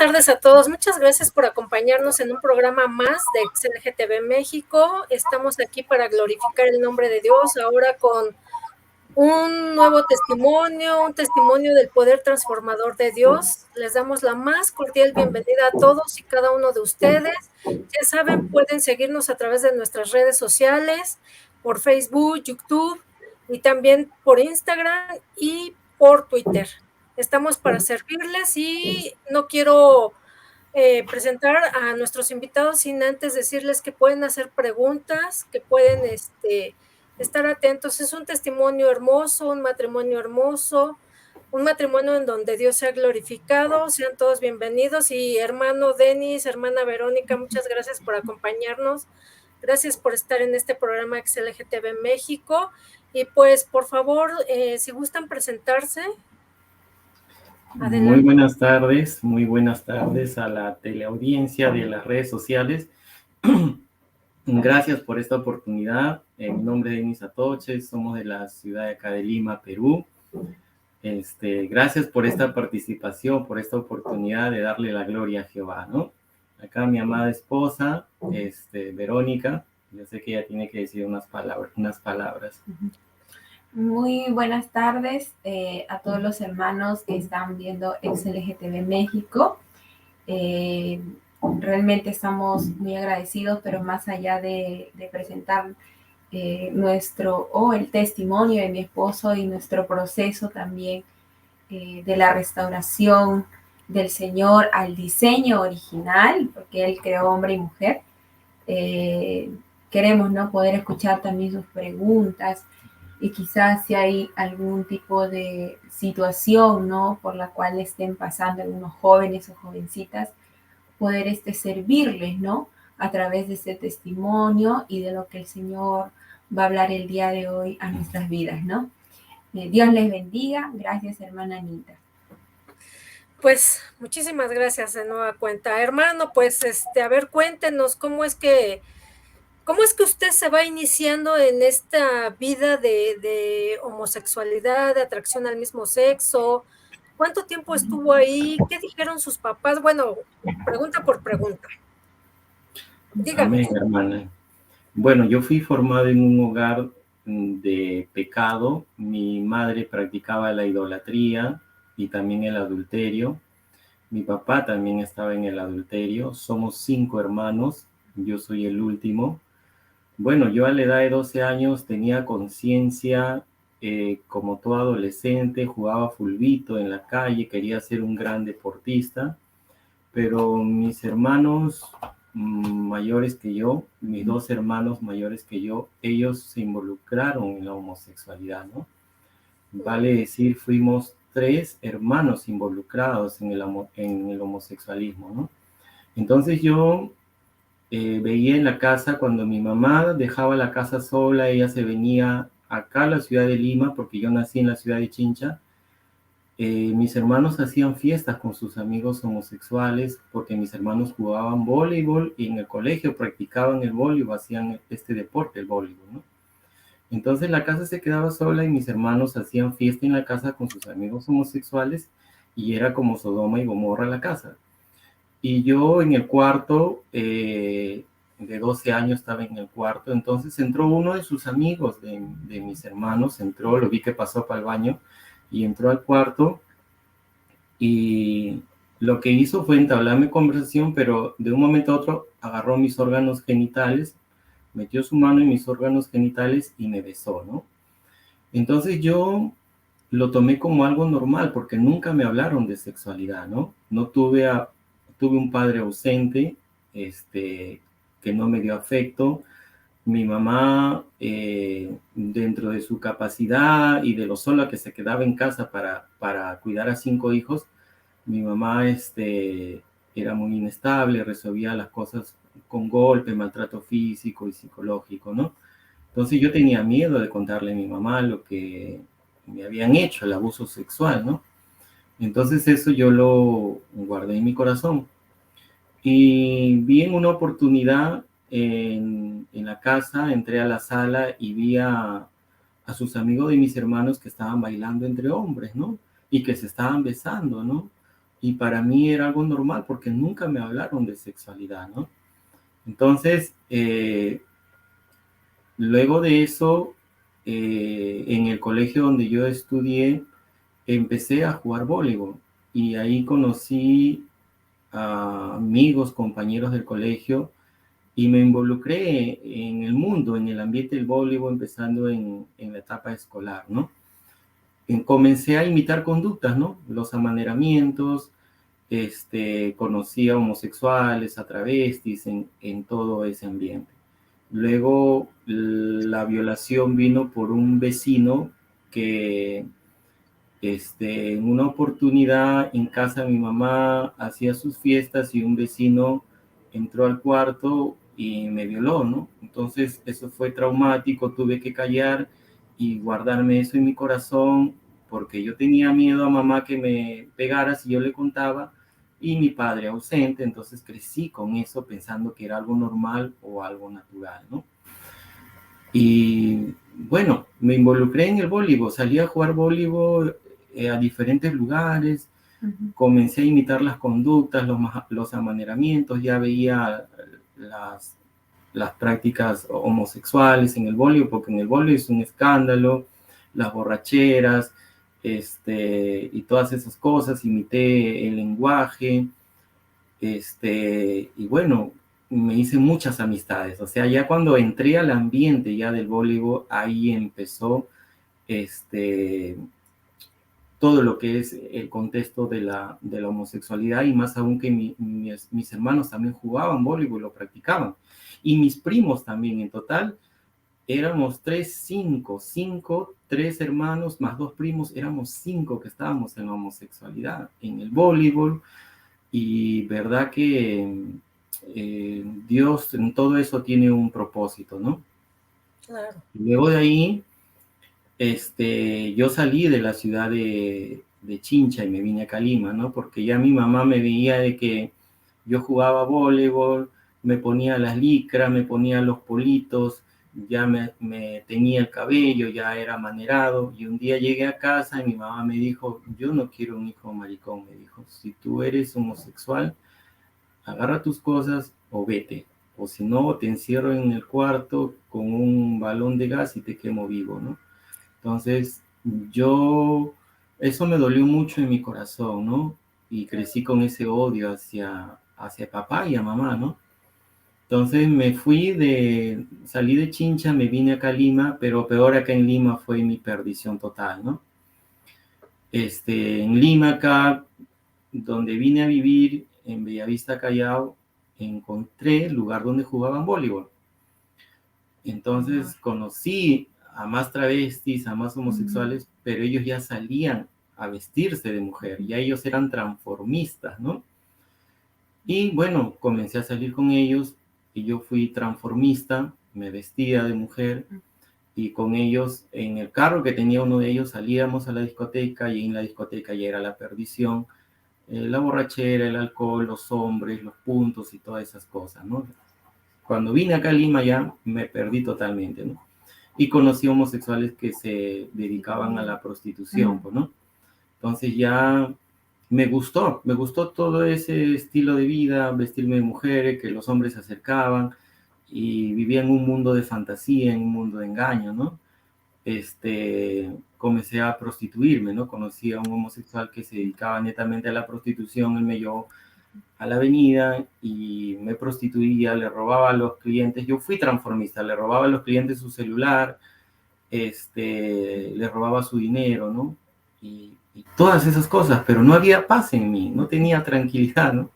tardes a todos. Muchas gracias por acompañarnos en un programa más de XLGTB México. Estamos aquí para glorificar el nombre de Dios, ahora con un nuevo testimonio, un testimonio del poder transformador de Dios. Les damos la más cordial bienvenida a todos y cada uno de ustedes. Ya saben, pueden seguirnos a través de nuestras redes sociales, por Facebook, YouTube y también por Instagram y por Twitter. Estamos para servirles y no quiero presentar a nuestros invitados sin antes decirles que pueden hacer preguntas, que pueden estar atentos. Es un testimonio hermoso, un matrimonio hermoso, un matrimonio en donde Dios sea glorificado. Sean todos bienvenidos. Y hermano Denis, hermana Verónica, muchas gracias por acompañarnos. Gracias por estar en este programa XLGTB México. Y pues, por favor, si gustan presentarse. Adelante. Muy buenas tardes a la teleaudiencia de las redes sociales. Gracias por esta oportunidad. Mi nombre es Denis Atoche, somos de la ciudad de acá de Lima, Perú. Gracias por esta participación, por esta oportunidad de darle la gloria a Jehová, ¿no? Acá mi amada esposa, Verónica, yo sé que ella tiene que decir unas palabras. Muy buenas tardes a todos los hermanos que están viendo XLGTB México. Realmente estamos muy agradecidos, pero más allá de presentar el testimonio de mi esposo y nuestro proceso también de la restauración del Señor al diseño original, porque Él creó hombre y mujer, queremos, ¿no?, poder escuchar también sus preguntas. Y quizás si hay algún tipo de situación, ¿no?, por la cual estén pasando algunos jóvenes o jovencitas, poder servirles, ¿no?, a través de este testimonio y de lo que el Señor va a hablar el día de hoy a nuestras vidas, ¿no? Dios les bendiga. Gracias, hermana Anita. Pues muchísimas gracias de nueva cuenta. Hermano, pues a ver, cuéntenos cómo es que usted se va iniciando en esta vida de homosexualidad, de atracción al mismo sexo. ¿Cuánto tiempo estuvo ahí? ¿Qué dijeron sus papás? Bueno, pregunta por pregunta. Dígame. Amén, hermana. Bueno, yo fui formado en un hogar de pecado. Mi madre practicaba la idolatría y también el adulterio. Mi papá también estaba en el adulterio. Somos 5 hermanos. Yo soy el último. Bueno, yo a la edad de 12 años tenía conciencia, como todo adolescente, jugaba fulbito en la calle, quería ser un gran deportista, pero mis hermanos mayores que yo, mis 2 hermanos mayores que yo, ellos se involucraron en la homosexualidad, ¿no? Vale decir, fuimos 3 hermanos involucrados en el homosexualismo, ¿no? Entonces yo veía en la casa cuando mi mamá dejaba la casa sola, ella se venía acá a la ciudad de Lima, porque yo nací en la ciudad de Chincha. Mis hermanos hacían fiestas con sus amigos homosexuales, porque mis hermanos jugaban voleibol y en el colegio practicaban el voleibol, hacían este deporte, el voleibol, ¿no? Entonces la casa se quedaba sola y mis hermanos hacían fiesta en la casa con sus amigos homosexuales y era como Sodoma y Gomorra la casa. Y yo en el cuarto, de 12 años estaba en el cuarto, entonces entró uno de sus amigos, de mis hermanos, entró, lo vi que pasó para el baño y entró al cuarto y lo que hizo fue entablarme conversación, pero de un momento a otro agarró mis órganos genitales, metió su mano en mis órganos genitales y me besó, ¿no? Entonces yo lo tomé como algo normal porque nunca me hablaron de sexualidad, ¿no? No tuve un padre ausente, que no me dio afecto. Mi mamá, dentro de su capacidad y de lo sola que se quedaba en casa para cuidar a 5 hijos, mi mamá era muy inestable, resolvía las cosas con golpe, maltrato físico y psicológico, ¿no? Entonces yo tenía miedo de contarle a mi mamá lo que me habían hecho, el abuso sexual, ¿no? Entonces eso yo lo guardé en mi corazón. Y vi en una oportunidad en la casa, entré a la sala y vi a sus amigos de mis hermanos que estaban bailando entre hombres, ¿no? Y que se estaban besando, ¿no? y para mí era algo normal porque nunca me hablaron de sexualidad, ¿no? Entonces, luego de eso, en el colegio donde yo estudié, empecé a jugar voleibol y ahí conocí a amigos, compañeros del colegio y me involucré en el mundo, en el ambiente del voleibol, empezando en la etapa escolar, ¿no? Comencé a imitar conductas, ¿no? Los amaneramientos, conocí a homosexuales, a travestis, en todo ese ambiente. Luego la violación vino por un vecino que en una oportunidad en casa mi mamá hacía sus fiestas y un vecino entró al cuarto y me violó, ¿no? Entonces eso fue traumático, tuve que callar y guardarme eso en mi corazón porque yo tenía miedo a mamá que me pegara si yo le contaba y mi padre ausente, entonces crecí con eso pensando que era algo normal o algo natural, ¿no? Y bueno, me involucré en el voleibol, salí a jugar voleibol a diferentes lugares, comencé a imitar las conductas, los amaneramientos, ya veía las prácticas homosexuales en el voleibol, porque en el voleibol es un escándalo, las borracheras, y todas esas cosas, imité el lenguaje, y bueno, me hice muchas amistades, o sea, ya cuando entré al ambiente ya del voleibol, ahí empezó, todo lo que es el contexto de la homosexualidad y más aún que mis hermanos también jugaban voleibol, lo practicaban. Y mis primos también, en total, éramos 3 hermanos más 2 primos, éramos 5 que estábamos en la homosexualidad, en el voleibol. Y verdad que Dios en todo eso tiene un propósito, ¿no? Claro. Luego de ahí, yo salí de la ciudad de Chincha y me vine a Calima, ¿no? Porque ya mi mamá me veía de que yo jugaba voleibol, me ponía las licras, me ponía los politos, ya me tenía el cabello, ya era manerado. Y un día llegué a casa y mi mamá me dijo, yo no quiero un hijo maricón, me dijo, si tú eres homosexual, agarra tus cosas o vete. O si no, te encierro en el cuarto con un balón de gas y te quemo vivo, ¿no? Entonces, eso me dolió mucho en mi corazón, ¿no? Y crecí con ese odio hacia papá y a mamá, ¿no? Entonces salí de Chincha, me vine a Calima, pero peor acá en Lima fue mi perdición total, ¿no? En Lima acá, donde vine a vivir, en Bellavista, Callao, encontré el lugar donde jugaban voleibol. Entonces conocí a más travestis, a más homosexuales, pero ellos ya salían a vestirse de mujer, ya ellos eran transformistas, ¿no? Y bueno, comencé a salir con ellos y yo fui transformista, me vestía de mujer y con ellos en el carro que tenía uno de ellos salíamos a la discoteca y en la discoteca ya era la perdición, la borrachera, el alcohol, los hombres, los puntos y todas esas cosas, ¿no? Cuando vine acá a Lima ya me perdí totalmente, ¿no? Y conocí homosexuales que se dedicaban a la prostitución, ¿no? Entonces ya me gustó todo ese estilo de vida, vestirme de mujer, que los hombres se acercaban y vivía en un mundo de fantasía, en un mundo de engaño, ¿no? Comencé a prostituirme, ¿no? Conocí a un homosexual que se dedicaba netamente a la prostitución, él me llevó a la avenida y me prostituía, le robaba a los clientes, yo fui transformista, le robaba a los clientes su celular, le robaba su dinero, ¿no? Y todas esas cosas, pero no había paz en mí, no tenía tranquilidad, ¿no?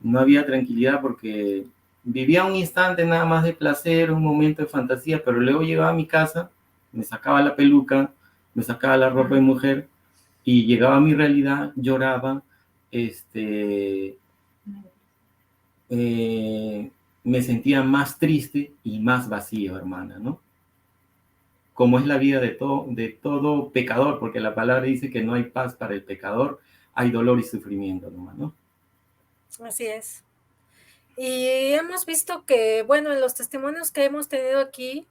No había tranquilidad porque vivía un instante nada más de placer, un momento de fantasía, pero luego llegaba a mi casa, me sacaba la peluca, me sacaba la ropa de mujer y llegaba a mi realidad, lloraba, me sentía más triste y más vacío, hermana, ¿no? Como es la vida de todo pecador, porque la palabra dice que no hay paz para el pecador, hay dolor y sufrimiento nomás, ¿no? Así es. Y hemos visto que, bueno, en los testimonios que hemos tenido aquí,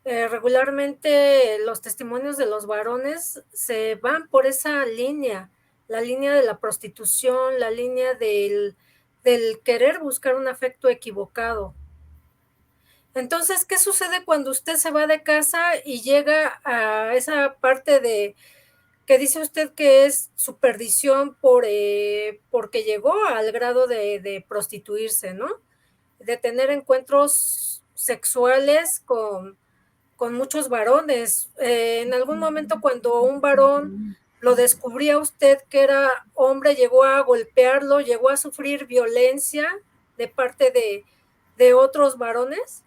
regularmente los testimonios de los varones se van por esa línea la línea de la prostitución, la línea del querer buscar un afecto equivocado. Entonces, ¿qué sucede cuando usted se va de casa y llega a esa parte de que dice usted que es su perdición porque llegó al grado de prostituirse, ¿no? De tener encuentros sexuales con muchos varones. En algún momento cuando un varón lo descubría usted que era hombre, llegó a golpearlo, llegó a sufrir violencia de parte de otros varones.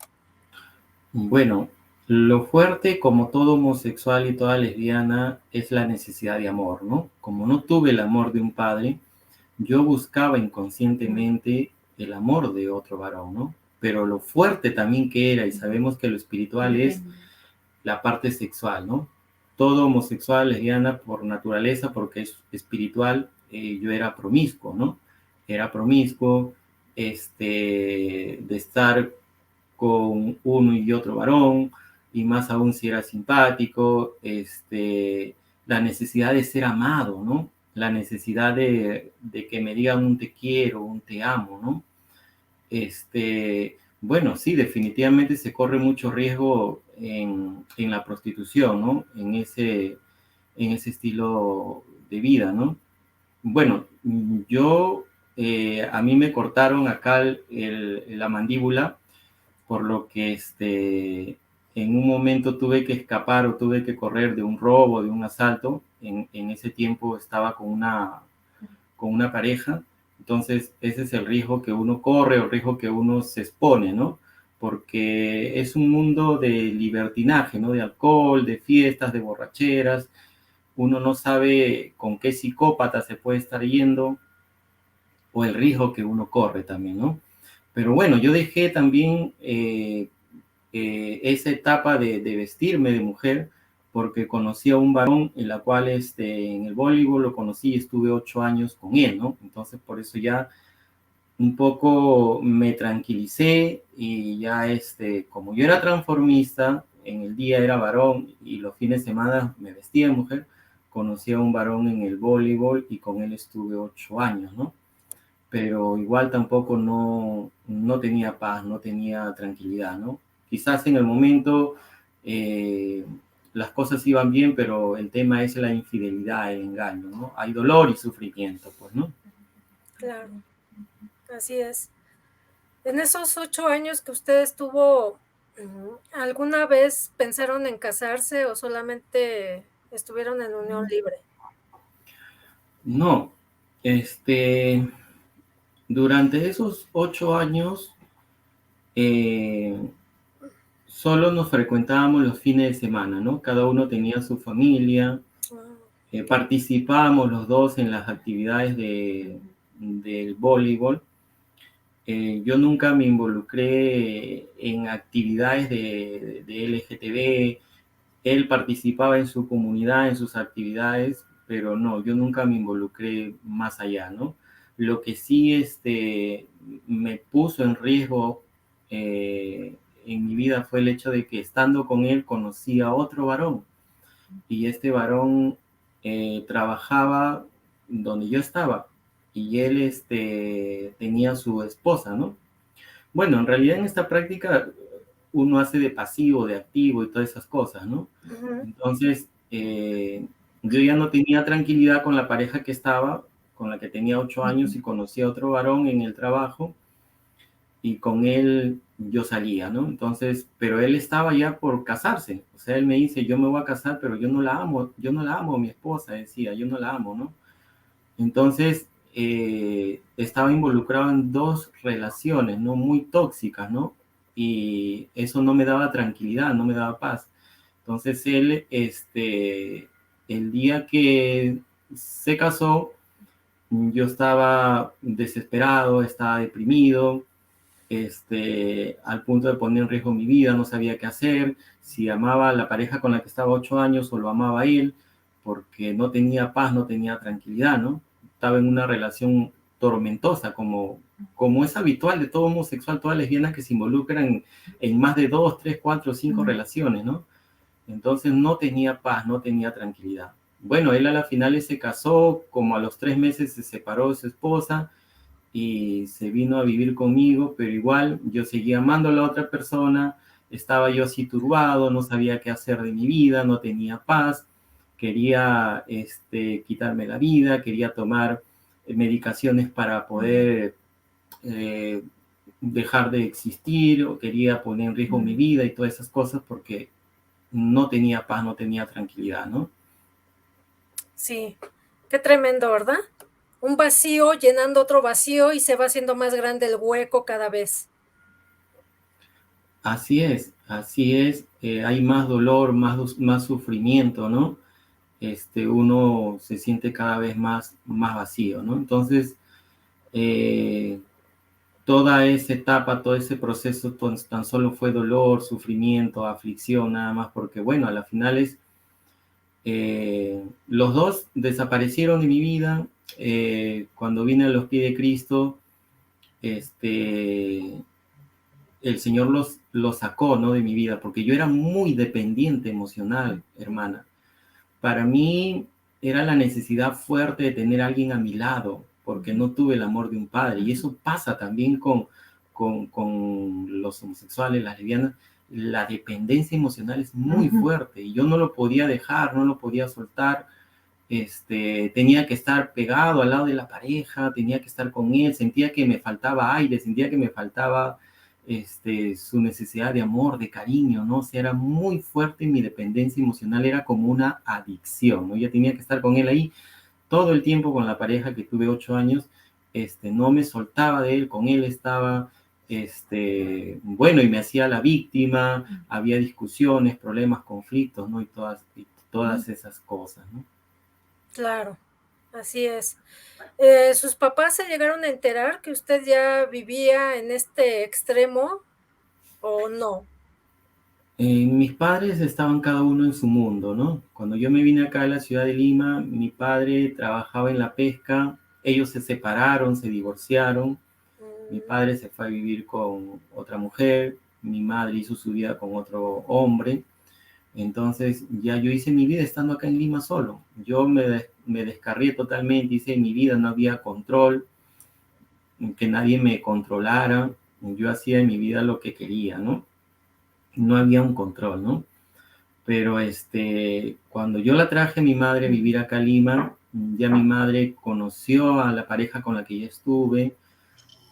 Bueno, lo fuerte, como todo homosexual y toda lesbiana, es la necesidad de amor, ¿no? Como no tuve el amor de un padre, yo buscaba inconscientemente el amor de otro varón, ¿no? Pero lo fuerte también que era, y sabemos que lo espiritual es la parte sexual, ¿no? Todo homosexual, lesbiana, por naturaleza, porque es espiritual, yo era promiscuo, ¿no? Era promiscuo, de estar con uno y otro varón, y más aún si era simpático, la necesidad de ser amado, ¿no? La necesidad de que me digan un te quiero, un te amo, ¿no? Bueno, sí, definitivamente se corre mucho riesgo en la prostitución, ¿no? En ese estilo de vida, ¿no? Bueno, a mí me cortaron acá la mandíbula, por lo que en un momento tuve que escapar o tuve que correr de un robo, de un asalto. En ese tiempo estaba con una pareja. Entonces, ese es el riesgo que uno corre, o el riesgo que uno se expone, ¿no? Porque es un mundo de libertinaje, ¿no? De alcohol, de fiestas, de borracheras. Uno no sabe con qué psicópata se puede estar yendo, o el riesgo que uno corre también, ¿no? Pero bueno, yo dejé también esa etapa de vestirme de mujer, porque conocí a un varón en la cual en el voleibol lo conocí y estuve 8 años con él, ¿no? Entonces por eso ya un poco me tranquilicé, y ya como yo era transformista, en el día era varón y los fines de semana me vestía de mujer, conocí a un varón en el voleibol y con él estuve 8 años, ¿no? Pero igual tampoco no tenía paz, no tenía tranquilidad, ¿no? Quizás en el momento las cosas iban bien, pero el tema es la infidelidad, el engaño, ¿no? Hay dolor y sufrimiento, pues, ¿no? Claro, así es. En esos 8 años que usted estuvo, ¿alguna vez pensaron en casarse o solamente estuvieron en unión libre? No, durante esos 8 años solo nos frecuentábamos los fines de semana, ¿no? Cada uno tenía su familia, participábamos los dos en las actividades del voleibol. Yo nunca me involucré en actividades de LGTB. Él participaba en su comunidad, en sus actividades, pero no, yo nunca me involucré más allá, ¿no? Lo que sí me puso en riesgo en mi vida fue el hecho de que, estando con él, conocí a otro varón, y este varón trabajaba donde yo estaba, y él tenía su esposa, ¿no? Bueno, en realidad en esta práctica uno hace de pasivo, de activo y todas esas cosas, ¿no? Uh-huh. Entonces, yo ya no tenía tranquilidad con la pareja que estaba, con la que tenía 8 años, y conocí a otro varón en el trabajo, y con él yo salía, ¿no? Entonces, pero él estaba ya por casarse. O sea, él me dice, yo me voy a casar, pero yo no la amo, mi esposa, decía, yo no la amo, ¿no? Entonces, estaba involucrado en 2 relaciones, ¿no? Muy tóxicas, ¿no? Y eso no me daba tranquilidad, no me daba paz. Entonces él, el día que se casó, yo estaba desesperado, estaba deprimido, al punto de poner en riesgo mi vida, no sabía qué hacer, si amaba a la pareja con la que estaba 8 años o lo amaba a él, porque no tenía paz, no tenía tranquilidad, ¿no? Estaba en una relación tormentosa, como es habitual de todo homosexual, todas lesbianas que se involucran en más de 2, 3, 4, 5 relaciones, ¿no? Entonces no tenía paz, no tenía tranquilidad. bueno, él a la final se casó, como a los 3 meses se separó de su esposa y se vino a vivir conmigo, pero igual yo seguía amando a la otra persona, estaba yo así turbado, no sabía qué hacer de mi vida, no tenía paz, quería quitarme la vida, quería tomar medicaciones para poder dejar de existir, o quería poner en riesgo mi vida y todas esas cosas porque no tenía paz, no tenía tranquilidad, ¿no? Sí, qué tremendo, ¿verdad? Un vacío llenando otro vacío y se va haciendo más grande el hueco cada vez. Así es, hay más dolor, más sufrimiento, ¿no? Uno se siente cada vez más vacío, ¿no? Entonces, toda esa etapa, todo ese proceso tan solo fue dolor, sufrimiento, aflicción, nada más, porque bueno, a las finales los dos desaparecieron de mi vida. Cuando vine a los pies de Cristo, el Señor los sacó, ¿no? De mi vida, porque yo era muy dependiente emocional, hermana. Para mí era la necesidad fuerte de tener a alguien a mi lado, porque no tuve el amor de un padre. Y eso pasa también con los homosexuales, las lesbianas. La dependencia emocional es muy fuerte y yo no lo podía dejar, no lo podía soltar. Tenía que estar pegado al lado de la pareja, tenía que estar con él, sentía que me faltaba aire, sentía que me faltaba su necesidad de amor, de cariño, ¿no? O sea, era muy fuerte mi dependencia emocional, era como una adicción, ¿no? Yo tenía que estar con él ahí todo el tiempo, con la pareja que tuve 8 años, no me soltaba de él, con él estaba, bueno, y me hacía la víctima, había discusiones, problemas, conflictos, ¿no? Y todas esas cosas, ¿no? Claro, así es. ¿Sus papás se llegaron a enterar que usted ya vivía en este extremo o no? Mis padres estaban cada uno en su mundo, ¿no? Cuando yo me vine acá a la ciudad de Lima, mi padre trabajaba en la pesca, ellos se separaron, se divorciaron, mi padre se fue a vivir con otra mujer, mi madre hizo su vida con otro hombre, entonces ya yo hice mi vida estando acá en Lima solo. Yo me descarrié totalmente, hice mi vida, no había control, que nadie me controlara, yo hacía en mi vida lo que quería, ¿no? No había un control, ¿no? Pero cuando yo la traje a mi madre a vivir acá a Lima, ya mi madre conoció a la pareja con la que yo estuve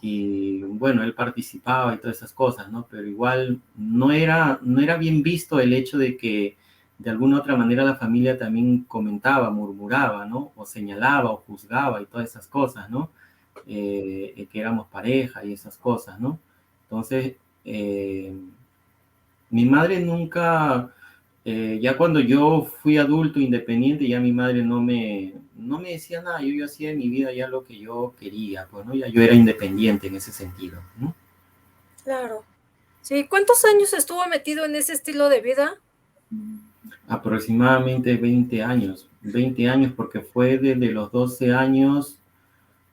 y bueno, él participaba y todas esas cosas, ¿no? Pero igual no era bien visto el hecho de que de alguna otra manera la familia también comentaba, murmuraba, ¿no? O señalaba o juzgaba y todas esas cosas, ¿no? Que éramos pareja y esas cosas, ¿no? Entonces, mi madre nunca, ya cuando yo fui adulto, independiente, ya mi madre no me decía nada, yo hacía en mi vida ya lo que yo quería, pues, ¿no? Ya yo era independiente en ese sentido, ¿no? Claro. Sí, ¿cuántos años estuvo metido en ese estilo de vida? Aproximadamente 20 años, porque fue desde los 12 años,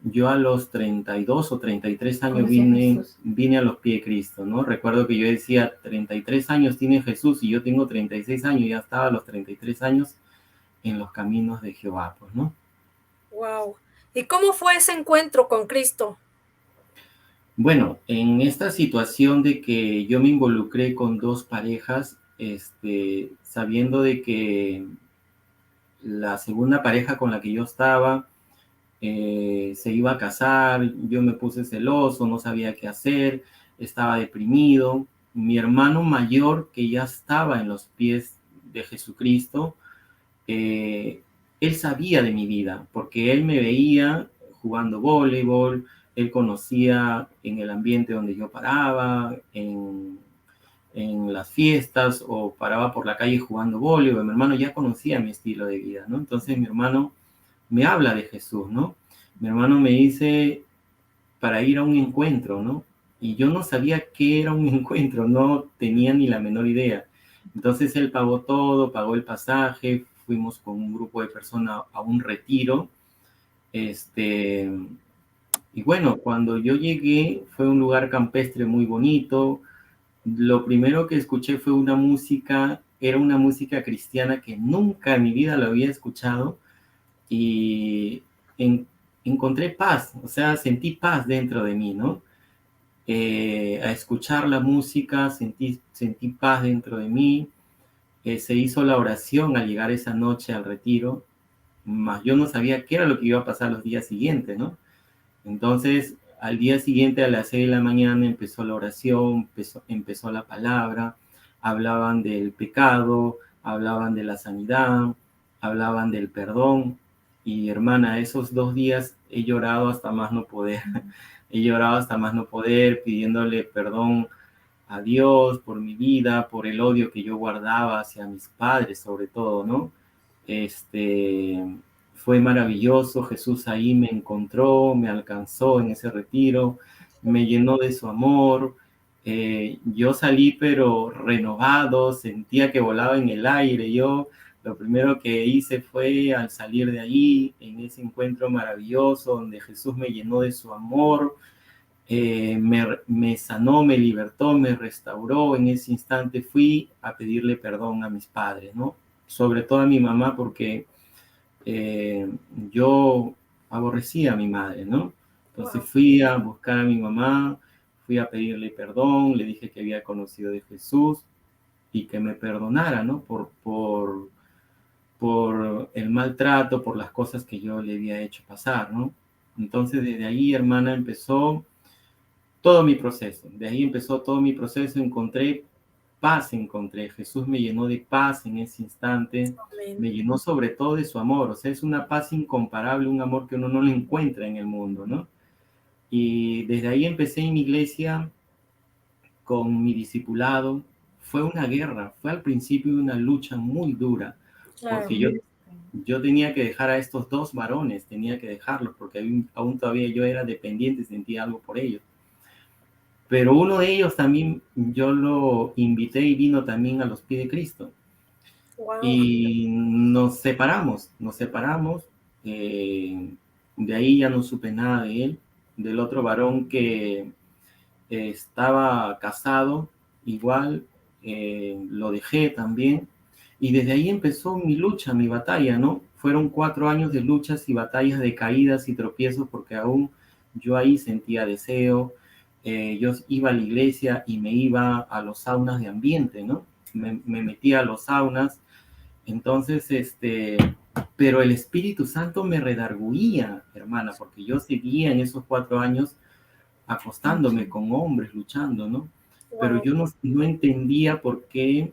yo a los 32 o 33 años vine a los pies de Cristo, ¿no? Recuerdo que yo decía, 33 años tiene Jesús y yo tengo 36 años, ya estaba a los 33 años en los caminos de Jehová, pues, ¿no? Wow. ¿Y cómo fue ese encuentro con Cristo? Bueno, en esta situación de que yo me involucré con dos parejas, sabiendo de que la segunda pareja con la que yo estaba se iba a casar, yo me puse celoso, no sabía qué hacer, estaba deprimido. Mi hermano mayor, que ya estaba en los pies de Jesucristo, él sabía de mi vida, porque él me veía jugando voleibol, él conocía en el ambiente donde yo paraba, en las fiestas o paraba por la calle jugando voleibol. Mi hermano ya conocía mi estilo de vida, ¿no? Entonces mi hermano me habla de Jesús, ¿no? Mi hermano me dice para ir a un encuentro, ¿no? Y yo no sabía qué era un encuentro, no tenía ni la menor idea. Entonces él pagó todo, pagó el pasaje, fuimos con un grupo de personas a un retiro. Y bueno, cuando yo llegué fue un lugar campestre muy bonito. Lo primero que escuché fue una música era una música cristiana que nunca en mi vida lo había escuchado y encontré paz, o sea, sentí paz dentro de mí, ¿no? A escuchar la música sentí paz dentro de mí. Se hizo la oración al llegar esa noche al retiro, mas yo no sabía qué era lo que iba a pasar los días siguientes, ¿no? Entonces, al día siguiente, a las 6 de la mañana, empezó la oración, empezó la palabra, hablaban del pecado, hablaban de la sanidad, hablaban del perdón. Y hermana, esos 2 días he llorado hasta más no poder. He llorado hasta más no poder, pidiéndole perdón a Dios por mi vida, por el odio que yo guardaba hacia mis padres, sobre todo, ¿no? Fue maravilloso, Jesús ahí me encontró, me alcanzó en ese retiro, me llenó de su amor. Yo salí pero renovado, sentía que volaba en el aire. Yo lo primero que hice fue, al salir de allí, en ese encuentro maravilloso donde Jesús me llenó de su amor, me sanó, me libertó, me restauró. En ese instante fui a pedirle perdón a mis padres, ¿no? Sobre todo a mi mamá, porque yo aborrecía a mi madre, ¿no? Entonces fui a buscar a mi mamá, fui a pedirle perdón, le dije que había conocido de Jesús y que me perdonara, ¿no? Por el maltrato, por las cosas que yo le había hecho pasar, ¿no? Entonces desde ahí, hermana, empezó todo mi proceso. De ahí empezó todo mi proceso, encontré paz, Jesús me llenó de paz en ese instante. Amén. Me llenó sobre todo de su amor, o sea, es una paz incomparable, un amor que uno no lo encuentra en el mundo, ¿no? Y desde ahí empecé en mi iglesia con mi discipulado. Fue una guerra, fue al principio una lucha muy dura, porque yo tenía que dejar a estos 2 varones, tenía que dejarlos, porque aún todavía yo era dependiente, sentía algo por ellos. Pero uno de ellos también yo lo invité y vino también a los pies de Cristo. Wow. Y nos separamos. De ahí ya no supe nada de él. Del otro varón que estaba casado, igual, lo dejé también. Y desde ahí empezó mi lucha, mi batalla, ¿no? Fueron 4 años de luchas y batallas, de caídas y tropiezos, porque aún yo ahí sentía deseo. Yo iba a la iglesia y me iba a los saunas de ambiente, ¿no? Me metía a los saunas. Entonces, pero el Espíritu Santo me redarguía, hermana, porque yo seguía en esos 4 años acostándome con hombres, luchando, ¿no? Wow. Pero yo no entendía por qué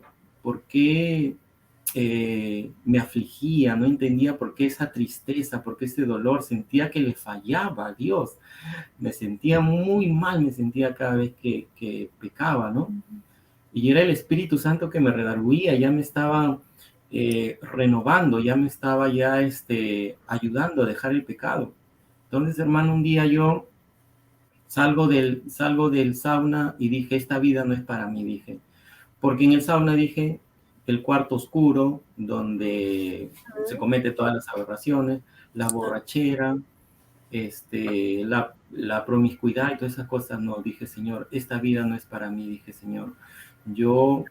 me afligía, no entendía por qué esa tristeza, por qué ese dolor. Sentía que le fallaba a Dios. Me sentía muy mal, me sentía cada vez que pecaba, ¿no? Y era el Espíritu Santo que me redarguía, ya me estaba renovando, ya me estaba ayudando a dejar el pecado. Entonces, hermano, un día yo salgo del sauna y dije, esta vida no es para mí, dije. Porque en el sauna, dije, el cuarto oscuro, donde se cometen todas las aberraciones, la borrachera, la promiscuidad y todas esas cosas. No, dije, Señor, esta vida no es para mí, dije, Señor, yo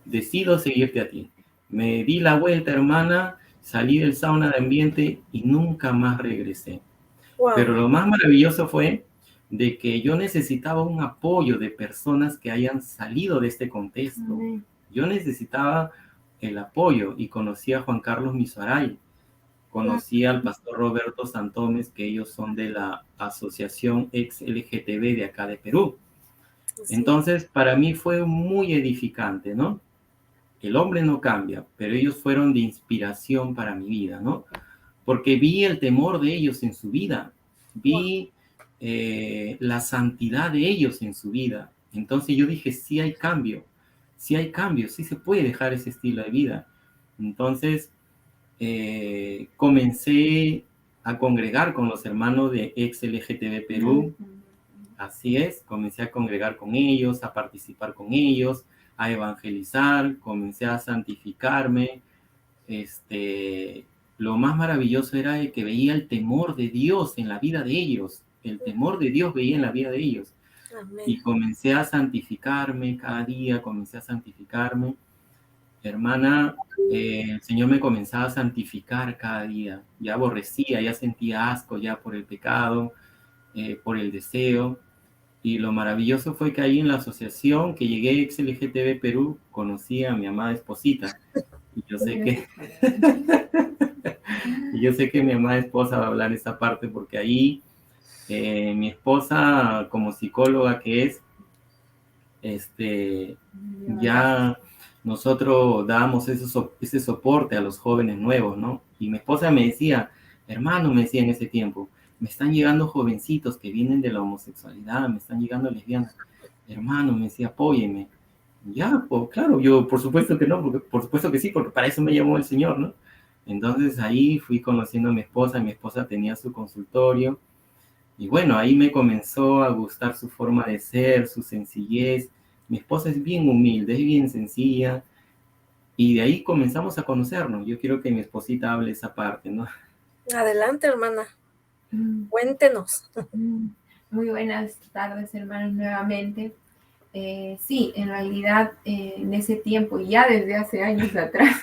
decido seguirte a ti. Me di la vuelta, hermana, salí del sauna de ambiente y nunca más regresé. Wow. Pero lo más maravilloso fue de que yo necesitaba un apoyo de personas que hayan salido de este contexto. Yo necesitaba el apoyo y conocí a Juan Carlos Misoray. Conocí al pastor Roberto Santomes, que ellos son de la asociación ex-LGTB de acá de Perú. Sí. Entonces, para mí fue muy edificante, ¿no? El hombre no cambia, pero ellos fueron de inspiración para mi vida, ¿no? Porque vi el temor de ellos en su vida, vi la santidad de ellos en su vida. Entonces yo dije, sí hay cambio, sí se puede dejar ese estilo de vida. Entonces, comencé a congregar con los hermanos de ex-LGTB Perú. Así es, comencé a congregar con ellos, a participar con ellos, a evangelizar, comencé a santificarme. Lo más maravilloso era de que veía el temor de Dios en la vida de ellos. El temor de Dios veía en la vida de ellos. Amén. Y comencé a santificarme cada día, comencé a santificarme. hermana, el Señor me comenzaba a santificar cada día. Ya aborrecía, ya sentía asco ya por el pecado, por el deseo. Y lo maravilloso fue que ahí en la asociación que llegué a XLGTB Perú, conocí a mi amada esposita. Y yo sé que, y yo sé que mi amada esposa va a hablar esa parte porque ahí mi esposa, como psicóloga que es, ya nosotros dábamos ese soporte a los jóvenes nuevos, ¿no? Y mi esposa me decía, hermano, me decía en ese tiempo, me están llegando jovencitos que vienen de la homosexualidad, me están llegando lesbianas. Hermano, me decía, apóyeme. Ya, pues claro, yo por supuesto que no, porque, por supuesto que sí, porque para eso me llamó el Señor, ¿no? Entonces ahí fui conociendo a mi esposa tenía su consultorio, y bueno, ahí me comenzó a gustar su forma de ser, su sencillez. Mi esposa es bien humilde, es bien sencilla, y de ahí comenzamos a conocernos. Yo quiero que mi esposita hable esa parte, ¿no? Adelante, hermana. Cuéntenos. Muy buenas tardes, hermanos, nuevamente. Sí, en realidad en ese tiempo, ya desde hace años atrás,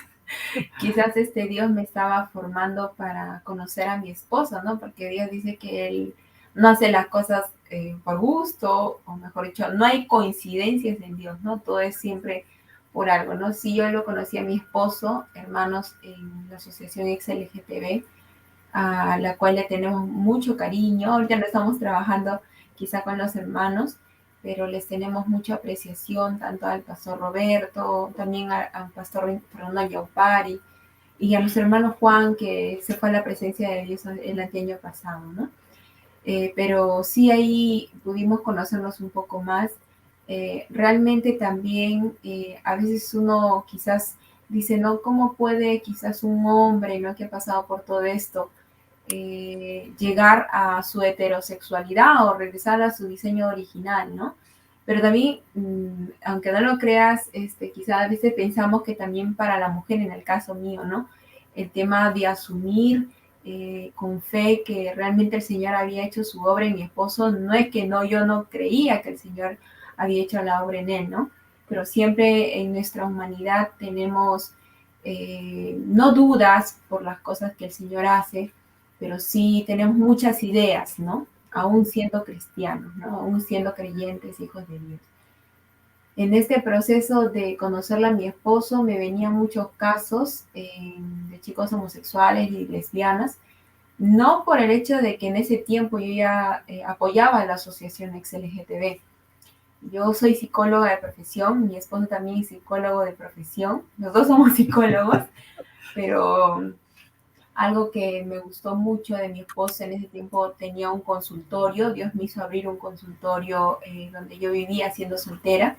quizás Dios me estaba formando para conocer a mi esposo, ¿no? Porque Dios dice que Él no hace las cosas por gusto, o mejor dicho, no hay coincidencias en Dios, ¿no? Todo es siempre por algo, ¿no? Si yo lo conocí a mi esposo, hermanos, en la Asociación XLGTB, a la cual le tenemos mucho cariño. Ahorita no estamos trabajando quizá con los hermanos, pero les tenemos mucha apreciación tanto al pastor Roberto, también al pastor Fernando Yaupari y a los hermanos Juan, que se fue a la presencia de Dios el año pasado, ¿no? Pero sí ahí pudimos conocernos un poco más. Realmente también a veces uno quizás dice, ¿no? ¿Cómo puede quizás un hombre, ¿no? Que ha pasado por todo esto, llegar a su heterosexualidad o regresar a su diseño original, ¿no? Pero también, aunque no lo creas, quizá a veces pensamos que también para la mujer, en el caso mío, ¿no? El tema de asumir con fe que realmente el Señor había hecho su obra en mi esposo, no es que no, yo no creía que el Señor había hecho la obra en él, ¿no? Pero siempre en nuestra humanidad tenemos no dudas por las cosas que el Señor hace, pero sí tenemos muchas ideas, ¿no? Aún siendo cristianos, ¿no? Aún siendo creyentes, hijos de Dios. En este proceso de conocerla a mi esposo me venían muchos casos de chicos homosexuales y lesbianas, no por el hecho de que en ese tiempo yo ya apoyaba a la asociación XLGTB. Yo soy psicóloga de profesión, mi esposo también es psicólogo de profesión, los dos somos psicólogos, pero algo que me gustó mucho de mi esposa en ese tiempo, tenía un consultorio, Dios me hizo abrir un consultorio donde yo vivía siendo soltera,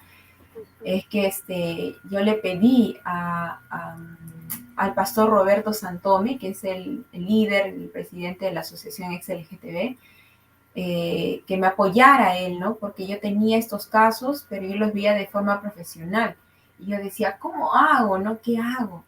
es que yo le pedí al pastor Roberto Santome, que es el líder, el presidente de la asociación XLGTB, que me apoyara a él, ¿no? Porque yo tenía estos casos, pero yo los veía de forma profesional. Y yo decía, ¿cómo hago, no? ¿Qué hago?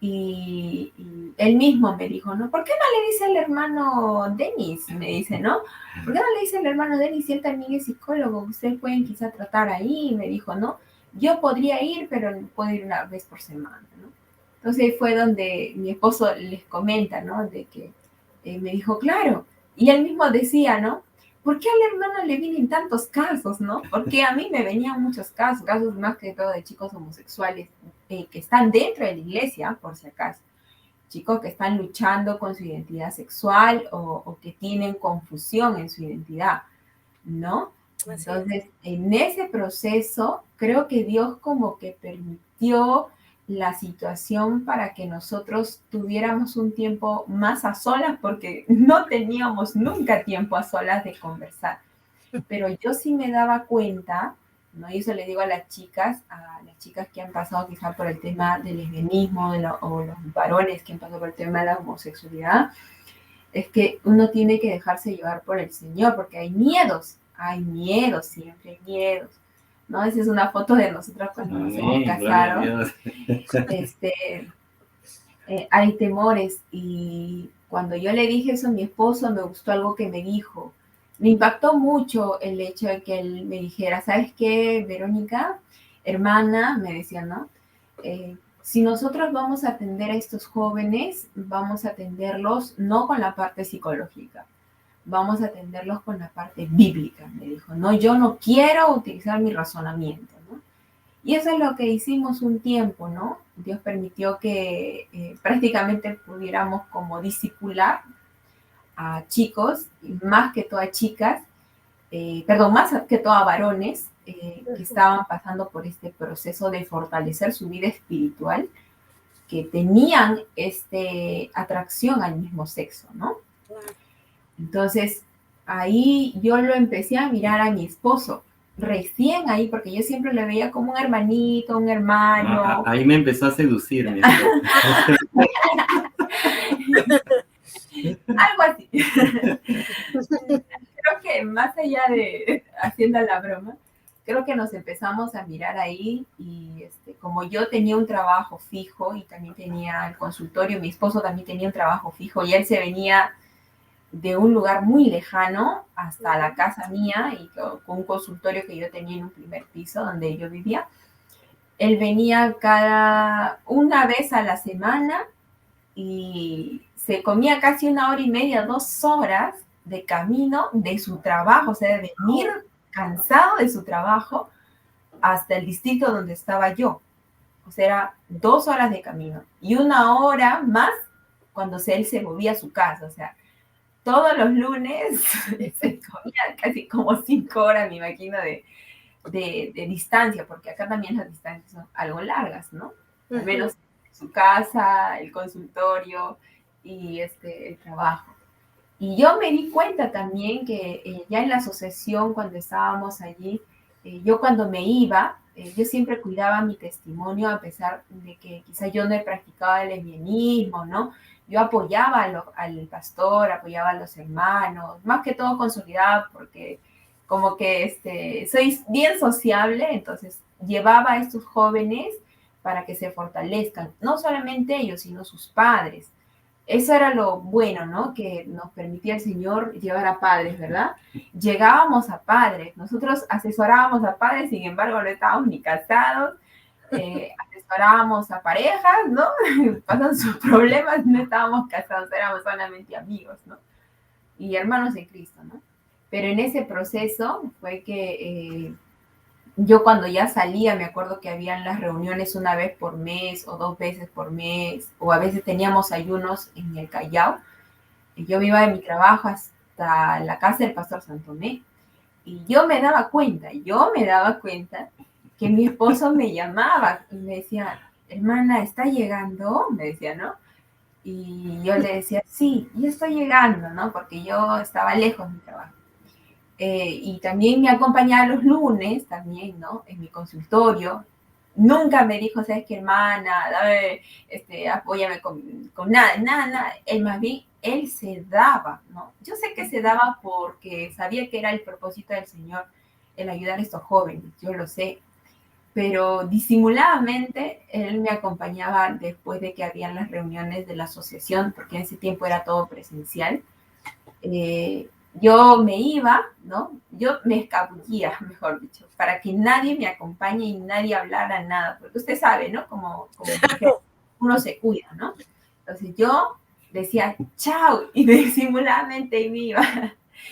Y él mismo me dijo, ¿no? ¿Por qué no le dice al hermano Denis? Me dice, ¿no? ¿Por qué no le dice al hermano Denis si él también es psicólogo? Ustedes pueden quizá tratar ahí. Y me dijo, ¿no? Yo podría ir, pero puedo ir una vez por semana, ¿no? Entonces fue donde mi esposo les comenta, ¿no? De que me dijo, claro. Y él mismo decía, ¿no? ¿Por qué al hermano le vienen tantos casos, no? Porque a mí me venían muchos casos más que todo de chicos homosexuales que están dentro de la iglesia, por si acaso. Chicos que están luchando con su identidad sexual o que tienen confusión en su identidad, ¿no? Entonces, en ese proceso, creo que Dios como que permitió la situación para que nosotros tuviéramos un tiempo más a solas, porque no teníamos nunca tiempo a solas de conversar. Pero yo sí me daba cuenta, ¿no? Y eso le digo a las chicas que han pasado quizá por el tema del lesbianismo o los varones que han pasado por el tema de la homosexualidad, es que uno tiene que dejarse llevar por el Señor, porque hay miedos, siempre hay miedos, ¿no? Esa es una foto de nosotros cuando nos hemos casado. Hay temores, y cuando yo le dije eso a mi esposo, me gustó algo que me dijo. Me impactó mucho el hecho de que él me dijera, ¿sabes qué, Verónica? Hermana, me decía, ¿no? si nosotros vamos a atender a estos jóvenes, vamos a atenderlos no con la parte psicológica, vamos a atenderlos con la parte bíblica, me dijo. No, yo no quiero utilizar mi razonamiento, ¿no? Y eso es lo que hicimos un tiempo, ¿no? Dios permitió que prácticamente pudiéramos como discipular a chicos, más que todo a chicas, más que todo a varones que estaban pasando por este proceso de fortalecer su vida espiritual, que tenían atracción al mismo sexo, ¿no? Entonces, ahí yo lo empecé a mirar a mi esposo, recién ahí, porque yo siempre le veía como un hermanito, un hermano. Ahí me empezó a seducir mi Algo así. Creo que más allá de haciendo la broma, creo que nos empezamos a mirar ahí y como yo tenía un trabajo fijo y también tenía el consultorio, mi esposo también tenía un trabajo fijo y él se venía de un lugar muy lejano hasta la casa mía y con un consultorio que yo tenía en un primer piso donde yo vivía. Él venía una vez a la semana y se comía casi 1 hora y media, 2 horas de camino de su trabajo, o sea, de venir cansado de su trabajo hasta el distrito donde estaba yo. O sea, era 2 horas de camino y 1 hora más cuando él se volvía a su casa. O sea, todos los lunes se comía casi como 5 horas, me imagino, de distancia, porque acá también las distancias son algo largas, ¿no? Al menos su casa, el consultorio y el trabajo. Y yo me di cuenta también que ya en la asociación, cuando estábamos allí, yo cuando me iba, yo siempre cuidaba mi testimonio, a pesar de que quizás yo no he practicado el lesbianismo, ¿no? Yo apoyaba al pastor, apoyaba a los hermanos, más que todo consolidada, porque como que soy bien sociable, entonces llevaba a estos jóvenes para que se fortalezcan, no solamente ellos, sino sus padres. Eso era lo bueno, ¿no? Que nos permitía el Señor llevar a padres, ¿verdad? Llegábamos a padres, nosotros asesorábamos a padres, sin embargo no estábamos ni casados, asesorábamos a parejas, ¿no? Pasan sus problemas, no estábamos casados, éramos solamente amigos, ¿no? Y hermanos en Cristo, ¿no? Pero en ese proceso fue que yo cuando ya salía, me acuerdo que habían las reuniones una vez por mes o 2 veces por mes, o a veces teníamos ayunos en el Callao. Y yo me iba de mi trabajo hasta la casa del pastor Santomé. Y yo me daba cuenta que mi esposo me llamaba y me decía, hermana, ¿está llegando? Me decía, ¿no? Y yo le decía, sí, yo estoy llegando, ¿no? Porque yo estaba lejos de mi trabajo. Y también me acompañaba los lunes, también, ¿no? En mi consultorio. Nunca me dijo, ¿sabes qué, hermana? Dame, apóyame con nada. Él más bien, él se daba, ¿no? Yo sé que se daba porque sabía que era el propósito del Señor el ayudar a estos jóvenes, yo lo sé. Pero disimuladamente él me acompañaba después de que habían las reuniones de la asociación, porque en ese tiempo era todo presencial. Yo me iba, ¿no? Yo me escabullía, mejor dicho, para que nadie me acompañe y nadie hablara nada, porque usted sabe, ¿no? Como uno se cuida, ¿no? Entonces yo decía, chao, y disimuladamente me iba.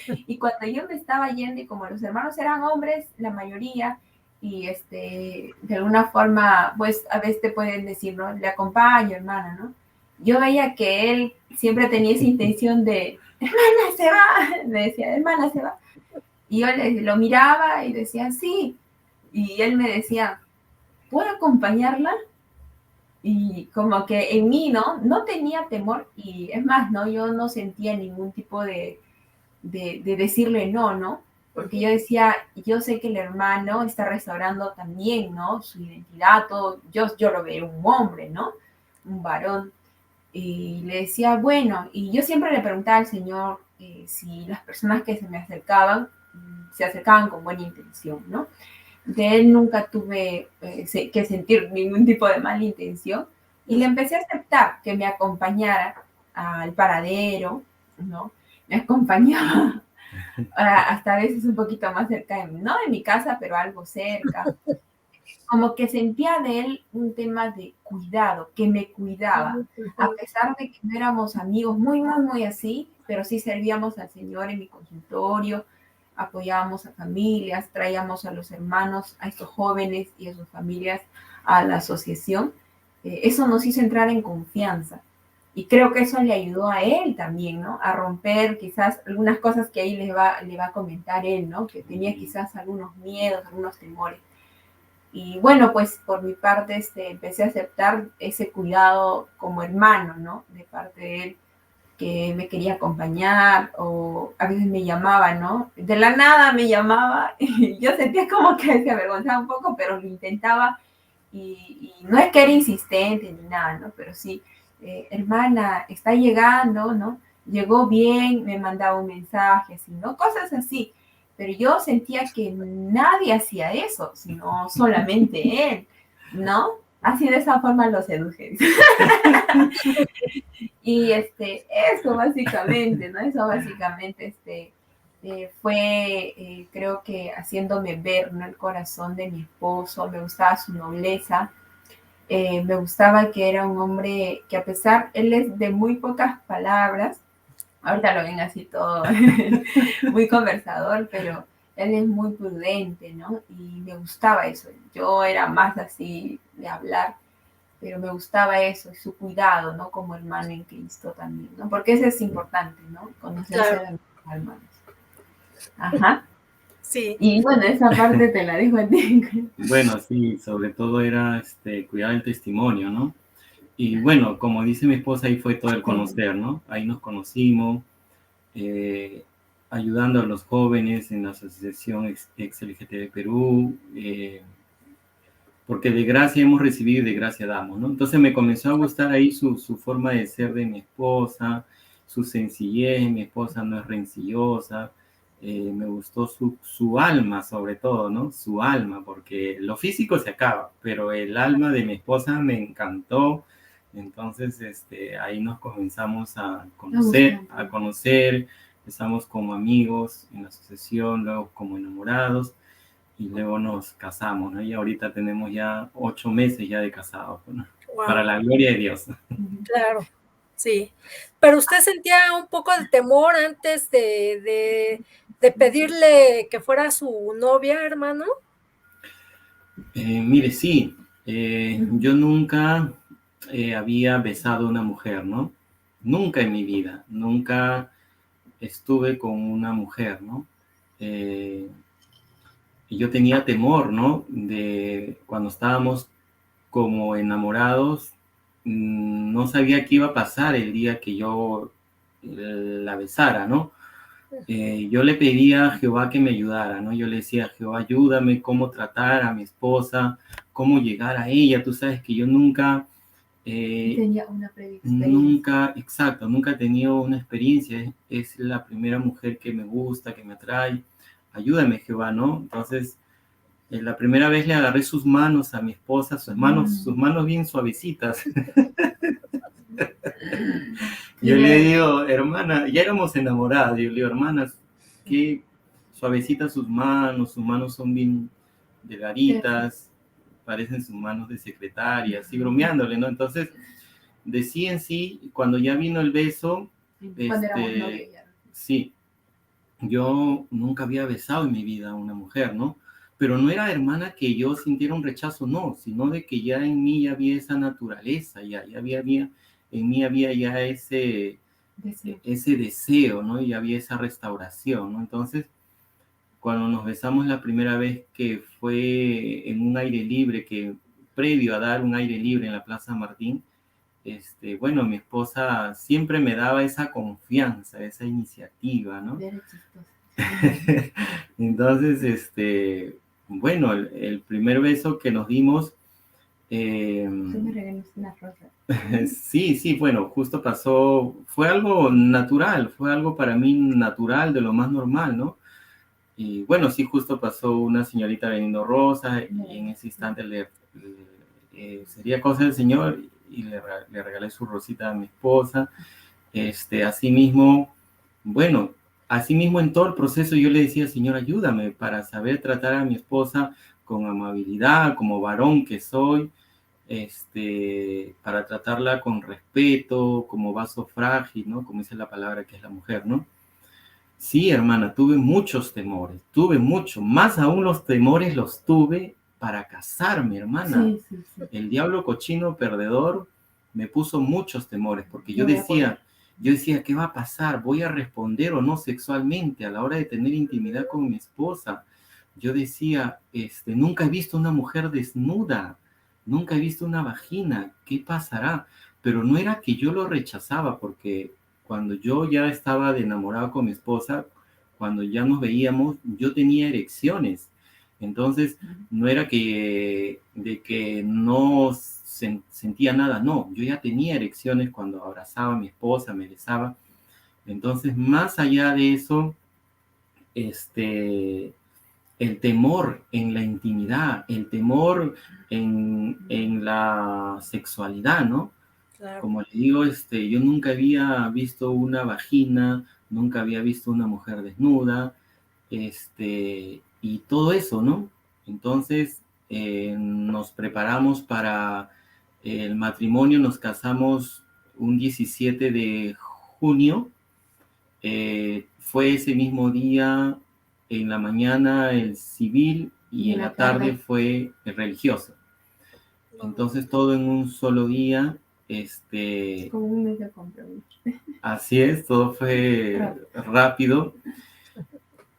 Y cuando yo me estaba yendo, y como los hermanos eran hombres, la mayoría, y de alguna forma, pues a veces te pueden decir, ¿no? Le acompaño, hermana, ¿no? Yo veía que él siempre tenía esa intención de, hermana, se va, me decía, hermana, se va. Y yo lo miraba y decía, sí. Y él me decía, ¿puedo acompañarla? Y como que en mí, no tenía temor. Y es más, ¿no? Yo no sentía ningún tipo de decirle no. Porque yo decía, yo sé que el hermano está restaurando también, ¿no? Su identidad, todo. Yo lo veo un hombre, ¿no? Un varón. Y le decía, bueno, y yo siempre le preguntaba al Señor si las personas que se me acercaban con buena intención, ¿no? De él nunca tuve que sentir ningún tipo de mala intención y le empecé a aceptar que me acompañara al paradero, ¿no? Me acompañaba hasta a veces un poquito más cerca de mí, no de mi casa, pero algo cerca. como que sentía de él un tema de cuidado, que me cuidaba, a pesar de que no éramos amigos muy así, pero sí servíamos al Señor en mi consultorio, apoyábamos a familias, traíamos a los hermanos, a estos jóvenes y a sus familias a la asociación. Eso nos hizo entrar en confianza. Y creo que eso le ayudó a él también, ¿no? A romper quizás algunas cosas que ahí le va a comentar él, ¿no? Que tenía quizás algunos miedos, algunos temores. Y bueno, pues por mi parte empecé a aceptar ese cuidado como hermano, ¿no? De parte de él, que me quería acompañar o a veces me llamaba, ¿no? De la nada me llamaba y yo sentía como que se avergonzaba un poco, pero lo intentaba y no es que era insistente ni nada, ¿no? Pero sí, hermana, está llegando, ¿no? Llegó bien, me mandaba un mensaje, así, ¿no? Cosas así. Pero yo sentía que nadie hacía eso, sino solamente él, ¿no? Así de esa forma lo seduje. Y eso básicamente, ¿no? Eso básicamente fue, creo que haciéndome ver, ¿no? El corazón de mi esposo, me gustaba su nobleza, me gustaba que era un hombre que a pesar, él es de muy pocas palabras, ahorita lo ven así todo muy conversador, pero él es muy prudente, ¿no? Y me gustaba eso. Yo era más así de hablar, pero me gustaba eso, su cuidado, ¿no? Como hermano en Cristo también, ¿no? Porque eso es importante, ¿no? Conocerse de los hermanos. Ajá. Sí. Y bueno, esa parte te la dejo a ti. Bueno, sí, sobre todo era cuidar el testimonio, ¿no? Y bueno, como dice mi esposa, ahí fue todo el conocer, ¿no? Ahí nos conocimos, ayudando a los jóvenes en la Asociación Ex-LGTB Perú, porque de gracia hemos recibido y de gracia damos, ¿no? Entonces me comenzó a gustar ahí su forma de ser de mi esposa, su sencillez. Mi esposa no es rencillosa. Me gustó su alma, sobre todo, ¿no? Su alma, porque lo físico se acaba, pero el alma de mi esposa me encantó. Entonces, ahí nos comenzamos a conocer, empezamos como amigos en la asociación, luego como enamorados, y luego nos casamos, ¿no? Y ahorita tenemos ya 8 meses ya de casados, ¿no? Wow. Para la gloria de Dios. Claro, sí. Pero usted sentía un poco de temor antes de pedirle que fuera su novia, hermano. Mire, sí. Yo nunca había besado a una mujer, ¿no? Nunca en mi vida. Nunca estuve con una mujer, ¿no? Y yo tenía temor, ¿no? De cuando estábamos como enamorados, no sabía qué iba a pasar el día que yo la besara, ¿no? Yo le pedía a Jehová que me ayudara, ¿no? Yo le decía, Jehová, ayúdame cómo tratar a mi esposa, cómo llegar a ella. Tú sabes que yo nunca... tenía una experiencia. Nunca he tenido una experiencia. Es la primera mujer que me gusta, que me atrae. Ayúdame, Jehová, ¿no? Entonces, la primera vez le agarré sus manos a mi esposa, sus manos bien suavecitas. Yo le digo, hermana, ya éramos enamoradas. Yo le digo, hermanas, qué suavecitas sus manos son bien delgaditas, parecen sus manos de secretaria, así bromeándole, ¿no? Entonces, de sí en sí, cuando ya vino el beso, sí, yo nunca había besado en mi vida a una mujer, ¿no? Pero no era, hermana, que yo sintiera un rechazo, no, sino de que ya en mí ya había esa naturaleza, en mí había ya ese deseo, ¿no? Y había esa restauración, ¿no? Entonces, cuando nos besamos la primera vez, que fue en un aire libre, que previo a dar un aire libre en la Plaza Martín, bueno, mi esposa siempre me daba esa confianza, esa iniciativa, ¿no? Entonces, bueno, el primer beso que nos dimos... Tú me regalaste una rosa. Sí, bueno, justo pasó, fue algo natural, fue algo para mí natural, de lo más normal, ¿no? Y bueno, sí, justo pasó una señorita vendiendo rosas, y en ese instante sería cosa del Señor, y le regalé su rosita a mi esposa. Asimismo, bueno, asimismo en todo el proceso yo le decía, Señor, ayúdame para saber tratar a mi esposa con amabilidad, como varón que soy, para tratarla con respeto, como vaso frágil, ¿no? Como dice la palabra que es la mujer, ¿no? Sí, hermana, tuve muchos temores, tuve mucho, más aún los temores los tuve para casarme, hermana. Sí, sí, sí. El diablo cochino perdedor me puso muchos temores, porque yo decía, ¿qué va a pasar? ¿Voy a responder o no sexualmente a la hora de tener intimidad con mi esposa? Yo decía, nunca he visto una mujer desnuda, nunca he visto una vagina, ¿qué pasará? Pero no era que yo lo rechazaba, porque cuando yo ya estaba de enamorado con mi esposa, cuando ya nos veíamos, yo tenía erecciones. Entonces, no era de que no sentía nada, no, yo ya tenía erecciones cuando abrazaba a mi esposa, me besaba. Entonces, más allá de eso, el temor en la intimidad, el temor en la sexualidad, ¿no? Claro. Como le digo, yo nunca había visto una vagina, nunca había visto una mujer desnuda, y todo eso, ¿no? Entonces, nos preparamos para el matrimonio, nos casamos un 17 de junio, fue ese mismo día, en la mañana el civil y en la tarde fue el religioso. Entonces todo en un solo día, Como un mes de compromiso. Así es, todo fue rápido.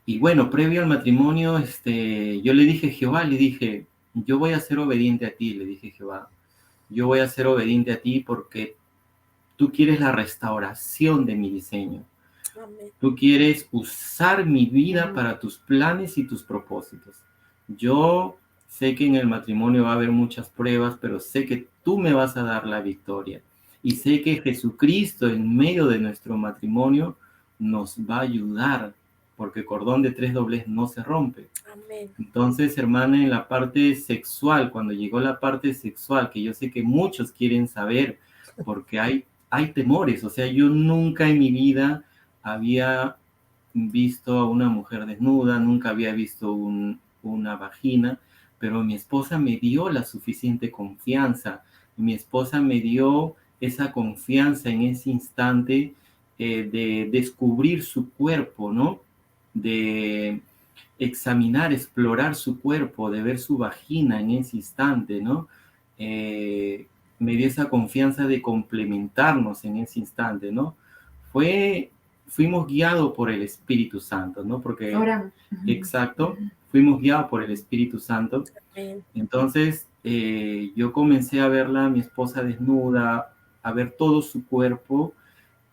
Y bueno, previo al matrimonio, yo le dije a Jehová, le dije, yo voy a ser obediente a ti, le dije Jehová, yo voy a ser obediente a ti porque tú quieres la restauración de mi diseño. Amén. Tú quieres usar mi vida para tus planes y tus propósitos. Yo sé que en el matrimonio va a haber muchas pruebas, pero sé que tú me vas a dar la victoria. Y sé que Jesucristo en medio de nuestro matrimonio nos va a ayudar, porque cordón de 3 dobles no se rompe. Amén. Entonces, hermana, en la parte sexual, cuando llegó la parte sexual, que yo sé que muchos quieren saber, porque hay temores, o sea, yo nunca en mi vida había visto a una mujer desnuda, nunca había visto una vagina, pero mi esposa me dio la suficiente confianza. Mi esposa me dio esa confianza en ese instante de descubrir su cuerpo, ¿no? De examinar, explorar su cuerpo, de ver su vagina en ese instante, ¿no? Me dio esa confianza de complementarnos en ese instante, ¿no? Fuimos guiados por el Espíritu Santo, ¿no? Porque, ahora, exacto, fuimos guiados por el Espíritu Santo. Entonces, yo comencé a verla, mi esposa desnuda, a ver todo su cuerpo,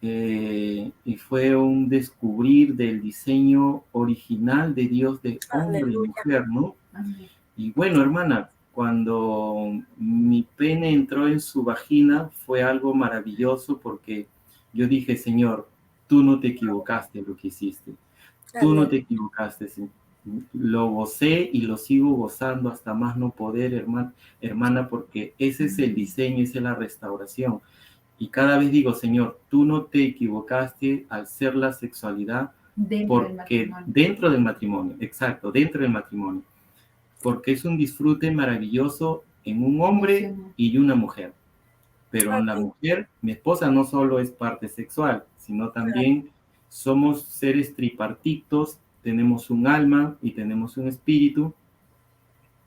y fue un descubrir del diseño original de Dios de hombre y mujer, ¿no? Y bueno, hermana, cuando mi pene entró en su vagina fue algo maravilloso porque yo dije, Señor, tú no te equivocaste en lo que hiciste. Tú no te equivocaste. Lo gocé y lo sigo gozando hasta más no poder, hermana, porque ese es el diseño, esa es la restauración. Y cada vez digo, Señor, tú no te equivocaste al ser la sexualidad dentro del matrimonio, exacto, dentro del matrimonio, porque es un disfrute maravilloso en un hombre y una mujer. Pero en la mujer, mi esposa no solo es parte sexual, sino también somos seres tripartitos, tenemos un alma y tenemos un espíritu.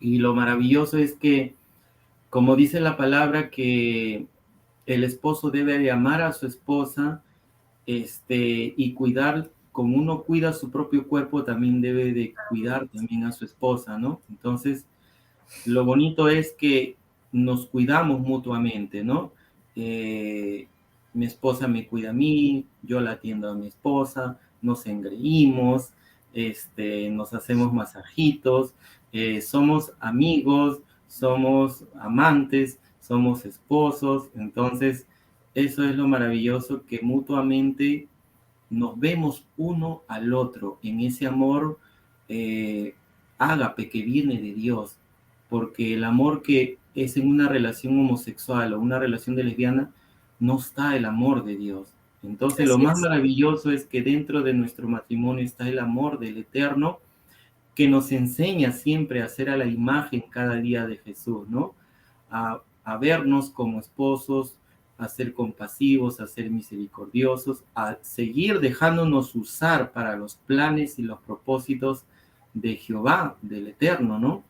Y lo maravilloso es que, como dice la palabra, que el esposo debe de amar a su esposa, y cuidar, como uno cuida su propio cuerpo, también debe de cuidar también a su esposa, ¿no? Entonces, lo bonito es que nos cuidamos mutuamente, ¿no? Mi esposa me cuida a mí, yo la atiendo a mi esposa, nos engreímos, nos hacemos masajitos, somos amigos, somos amantes, somos esposos. Entonces, eso es lo maravilloso, que mutuamente nos vemos uno al otro en ese amor ágape que viene de Dios, porque el amor que es en una relación homosexual o una relación de lesbiana, no está el amor de Dios. Entonces, lo más maravilloso es que dentro de nuestro matrimonio está el amor del Eterno, que nos enseña siempre a ser a la imagen cada día de Jesús, ¿no? A vernos como esposos, a ser compasivos, a ser misericordiosos, a seguir dejándonos usar para los planes y los propósitos de Jehová, del Eterno, ¿no?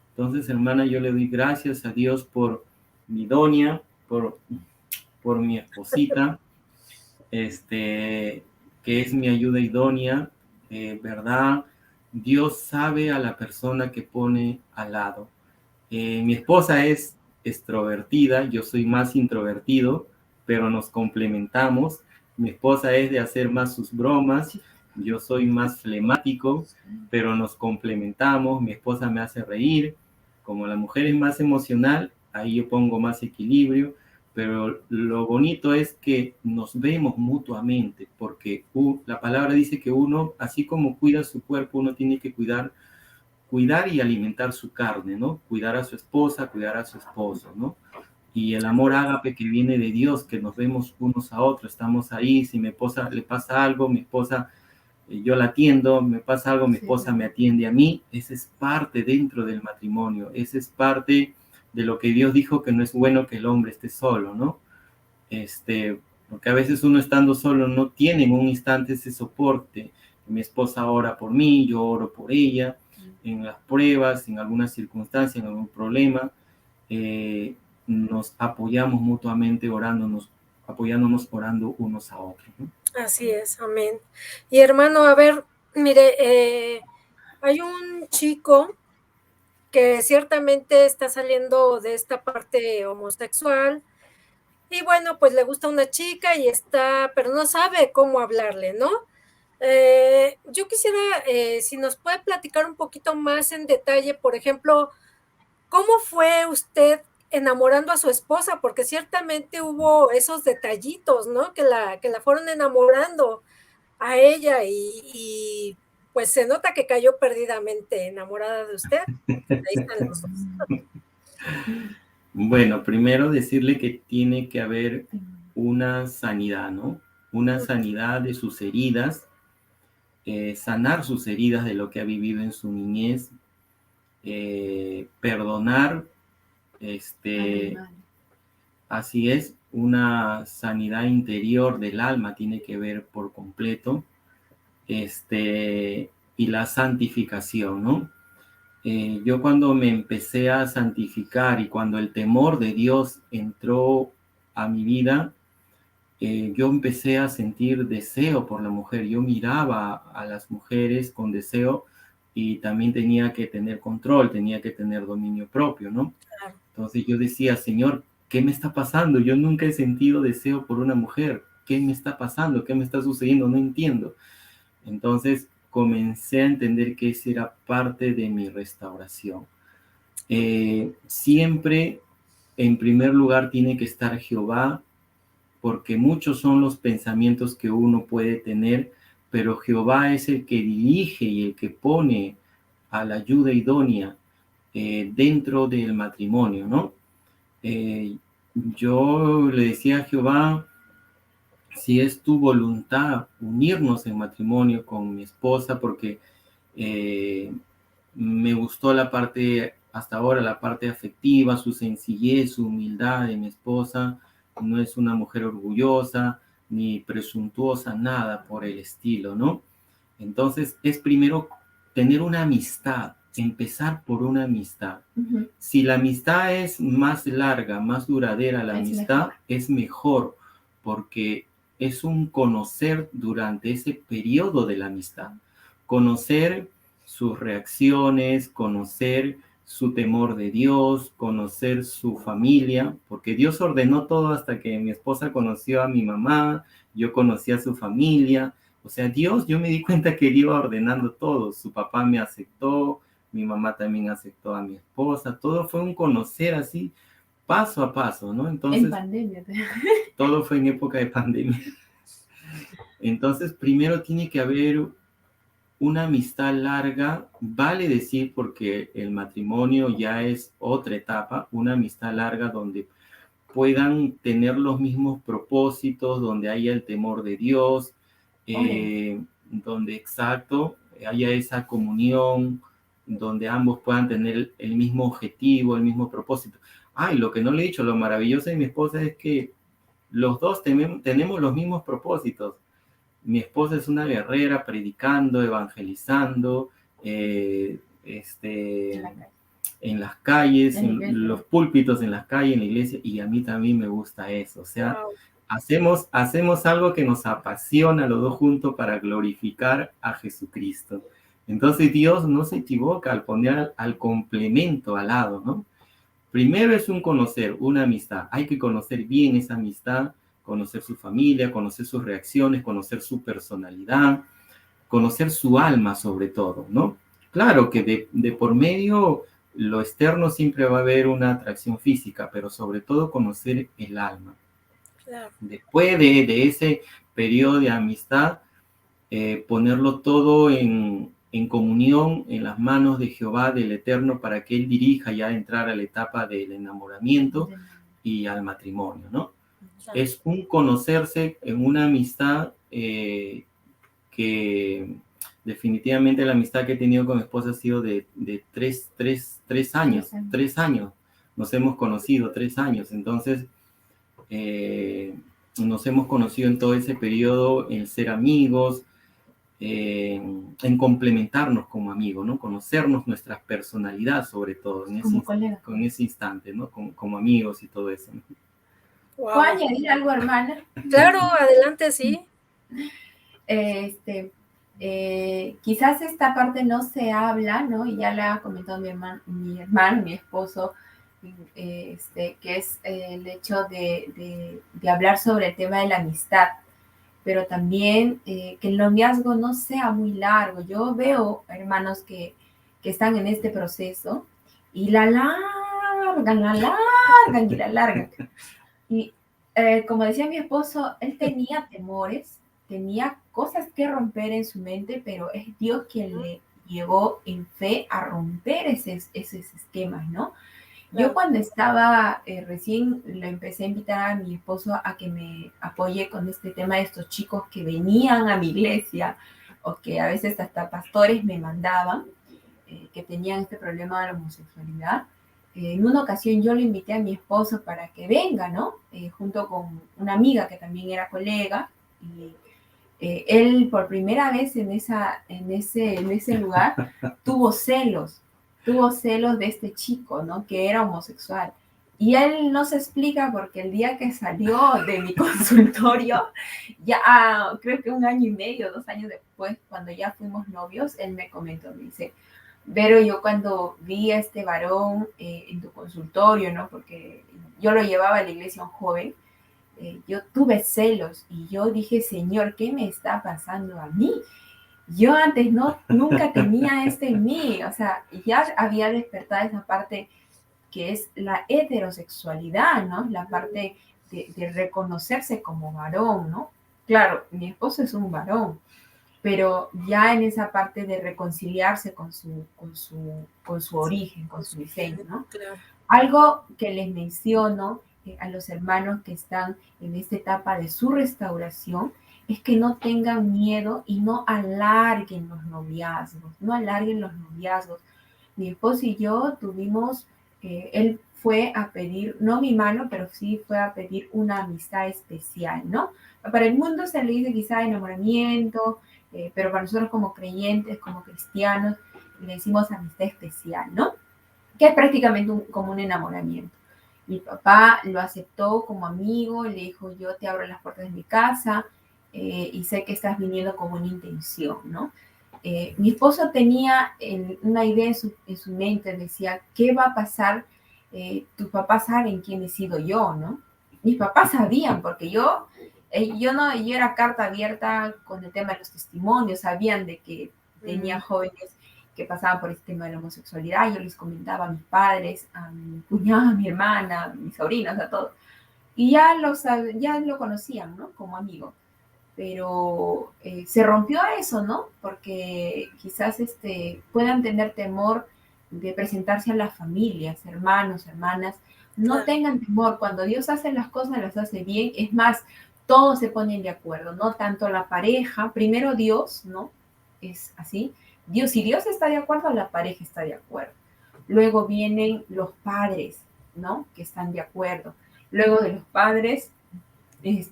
Entonces, hermana, yo le doy gracias a Dios por mi doña, por mi esposita, que es mi ayuda idónea, ¿verdad? Dios sabe a la persona que pone al lado. Mi esposa es extrovertida, yo soy más introvertido, pero nos complementamos. Mi esposa es de hacer más sus bromas, yo soy más flemático, pero nos complementamos. Mi esposa me hace reír. Como la mujer es más emocional, ahí yo pongo más equilibrio, pero lo bonito es que nos vemos mutuamente, porque la palabra dice que uno, así como cuida su cuerpo, uno tiene que cuidar y alimentar su carne, ¿no? Cuidar a su esposa, cuidar a su esposo, ¿no? Y el amor ágape que viene de Dios, que nos vemos unos a otros, estamos ahí, si mi esposa le pasa algo, mi esposa, yo la atiendo, me pasa algo, mi esposa me atiende a mí, esa es parte dentro del matrimonio, esa es parte de lo que Dios dijo, que no es bueno que el hombre esté solo, ¿no? Porque a veces uno estando solo no tiene en un instante ese soporte. Mi esposa ora por mí, yo oro por ella, en las pruebas, en alguna circunstancia, en algún problema, nos apoyamos mutuamente apoyándonos orando unos a otros, ¿no? Así es, amén. Y hermano, a ver, mire, hay un chico que ciertamente está saliendo de esta parte homosexual y bueno, pues le gusta una chica y pero no sabe cómo hablarle, ¿no? Yo quisiera, si nos puede platicar un poquito más en detalle, por ejemplo, ¿cómo fue usted enamorando a su esposa? Porque ciertamente hubo esos detallitos, ¿no? Que la fueron enamorando a ella y pues se nota que cayó perdidamente enamorada de usted. Ahí están los dos. Bueno, primero decirle que tiene que haber una sanidad, ¿no? Una sanidad de sus heridas, sanar sus heridas de lo que ha vivido en su niñez, perdonar, así es, una sanidad interior del alma tiene que ver por completo, y la santificación, ¿no? Yo cuando me empecé a santificar y cuando el temor de Dios entró a mi vida, yo empecé a sentir deseo por la mujer. Yo miraba a las mujeres con deseo y también tenía que tener control, tenía que tener dominio propio, ¿no? Claro. Entonces yo decía, Señor, ¿qué me está pasando? Yo nunca he sentido deseo por una mujer. ¿Qué me está pasando? ¿Qué me está sucediendo? No entiendo. Entonces comencé a entender que esa era parte de mi restauración. Siempre, en primer lugar, tiene que estar Jehová, porque muchos son los pensamientos que uno puede tener, pero Jehová es el que dirige y el que pone a la ayuda idónea dentro del matrimonio, ¿no? Yo le decía a Jehová, si es tu voluntad unirnos en matrimonio con mi esposa, porque me gustó hasta ahora la parte afectiva, su sencillez, su humildad de mi esposa. No es una mujer orgullosa ni presuntuosa, nada por el estilo, ¿no? Entonces es primero tener una amistad, empezar por una amistad. Uh-huh. Si la amistad es más larga, más duradera, la amistad es mejor, porque es un conocer durante ese periodo de la amistad. Conocer sus reacciones, conocer su temor de Dios, conocer su familia, porque Dios ordenó todo hasta que mi esposa conoció a mi mamá, yo conocí a su familia. O sea, Dios, yo me di cuenta que él iba ordenando todo. Su papá me aceptó, mi mamá también aceptó a mi esposa. Todo fue un conocer así, paso a paso, ¿no? Entonces, en pandemia. Todo fue en época de pandemia. Entonces, primero tiene que haber una amistad larga, vale decir, porque el matrimonio ya es otra etapa, una amistad larga donde puedan tener los mismos propósitos, donde haya el temor de Dios, donde haya esa comunión, donde ambos puedan tener el mismo objetivo, el mismo propósito. Y lo que no le he dicho, lo maravilloso de mi esposa es que los dos tenemos los mismos propósitos. Mi esposa es una guerrera predicando, evangelizando, en las calles, en los púlpitos, en las calles, en la iglesia, y a mí también me gusta eso. O sea, hacemos algo que nos apasiona los dos juntos para glorificar a Jesucristo. Entonces Dios no se equivoca al poner al complemento al lado, ¿no? Primero es un conocer, una amistad. Hay que conocer bien esa amistad, conocer su familia, conocer sus reacciones, conocer su personalidad, conocer su alma sobre todo, ¿no? Claro que de por medio, lo externo siempre va a haber una atracción física, pero sobre todo conocer el alma. Claro. Después de ese periodo de amistad, ponerlo todo en comunión en las manos de Jehová, del Eterno, para que Él dirija ya a entrar a la etapa del enamoramiento y al matrimonio, ¿no? Claro. Es un conocerse en una amistad que definitivamente la amistad que he tenido con mi esposa ha sido de 3 años. 3 años. Nos hemos conocido 3 años. Entonces, nos hemos conocido en todo ese periodo, en ser amigos, en complementarnos como amigos, ¿no? Conocernos nuestras personalidades, sobre todo, con ese instante, ¿no? Como amigos y todo eso, ¿no? Wow. ¿Puedo añadir algo, hermana? Claro, adelante, sí. Quizás esta parte no se habla, ¿no? Y ya la ha comentado mi esposo, que es el hecho de hablar sobre el tema de la amistad, pero también que el noviazgo no sea muy largo. Yo veo hermanos que están en este proceso y la largan. Y como decía mi esposo, él tenía temores, tenía cosas que romper en su mente, pero es Dios quien le llevó en fe a romper esos esquemas, ¿no? Yo cuando estaba recién le empecé a invitar a mi esposo a que me apoye con este tema de estos chicos que venían a mi iglesia o que a veces hasta pastores me mandaban, que tenían este problema de la homosexualidad. En una ocasión yo le invité a mi esposo para que venga, ¿no? Junto con una amiga que también era colega, y él por primera vez en ese lugar tuvo celos de este chico, ¿no? Que era homosexual. Y él no se explica porque el día que salió de mi consultorio, ya creo que 1 año y medio, 2 años después, cuando ya fuimos novios, él me comentó, me dice, Vero, yo cuando vi a este varón en tu consultorio, ¿no? Porque yo lo llevaba a la iglesia un joven, yo tuve celos y yo dije, Señor, ¿qué me está pasando a mí? Yo antes nunca tenía esto en mí, o sea, ya había despertado esa parte que es la heterosexualidad, ¿no? La parte de reconocerse como varón, ¿no? Claro, mi esposo es un varón, pero ya en esa parte de reconciliarse con su origen, con su diseño, ¿no? Claro. Algo que les menciono a los hermanos que están en esta etapa de su restauración es que no tengan miedo y no alarguen los noviazgos, Mi esposo y yo tuvimos, él fue a pedir, no mi mano, pero sí fue a pedir una amistad especial, ¿no? Para el mundo se le dice quizá enamoramiento, pero para nosotros como creyentes, como cristianos, le decimos amistad especial, ¿no? Que es prácticamente como un enamoramiento. Mi papá lo aceptó como amigo, le dijo, yo te abro las puertas de mi casa y sé que estás viniendo con una intención, ¿no? Mi esposo tenía una idea en su mente, decía, ¿qué va a pasar? Tus papás saben quién he sido yo, ¿no? Mis papás sabían, porque yo era carta abierta con el tema de los testimonios, sabían de que tenía jóvenes que pasaban por este tema de la homosexualidad, yo les comentaba a mis padres, a mi cuñada, a mi hermana, a mis sobrinos, a todos, y ya lo conocían, ¿no? Como amigo. Pero se rompió eso, ¿no? Porque quizás puedan tener temor de presentarse a las familias, hermanos, hermanas, no tengan temor, cuando Dios hace las cosas, las hace bien, es más, todos se ponen de acuerdo, no tanto la pareja, primero Dios, ¿no? Es así, Dios, si Dios está de acuerdo, la pareja está de acuerdo. Luego vienen los padres, ¿no? Que están de acuerdo. Luego de los padres,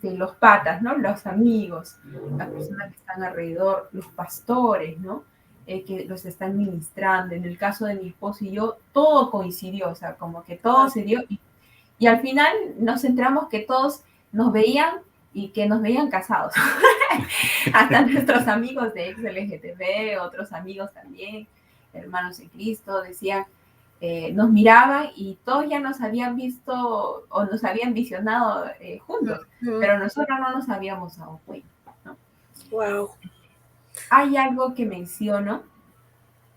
los patas, ¿no? Los amigos, las personas que están alrededor, los pastores, ¿no? Que los están ministrando. En el caso de mi esposo y yo, todo coincidió, o sea, como que todo se dio. Y al final nos centramos que todos nos veían y que nos veían casados. Hasta nuestros amigos de ex-LGTB, otros amigos también, hermanos en Cristo, decían, nos miraban y todos ya nos habían visto o nos habían visionado juntos, pero nosotros no nos habíamos dado cuenta, ¿no? Wow. Hay algo que menciono,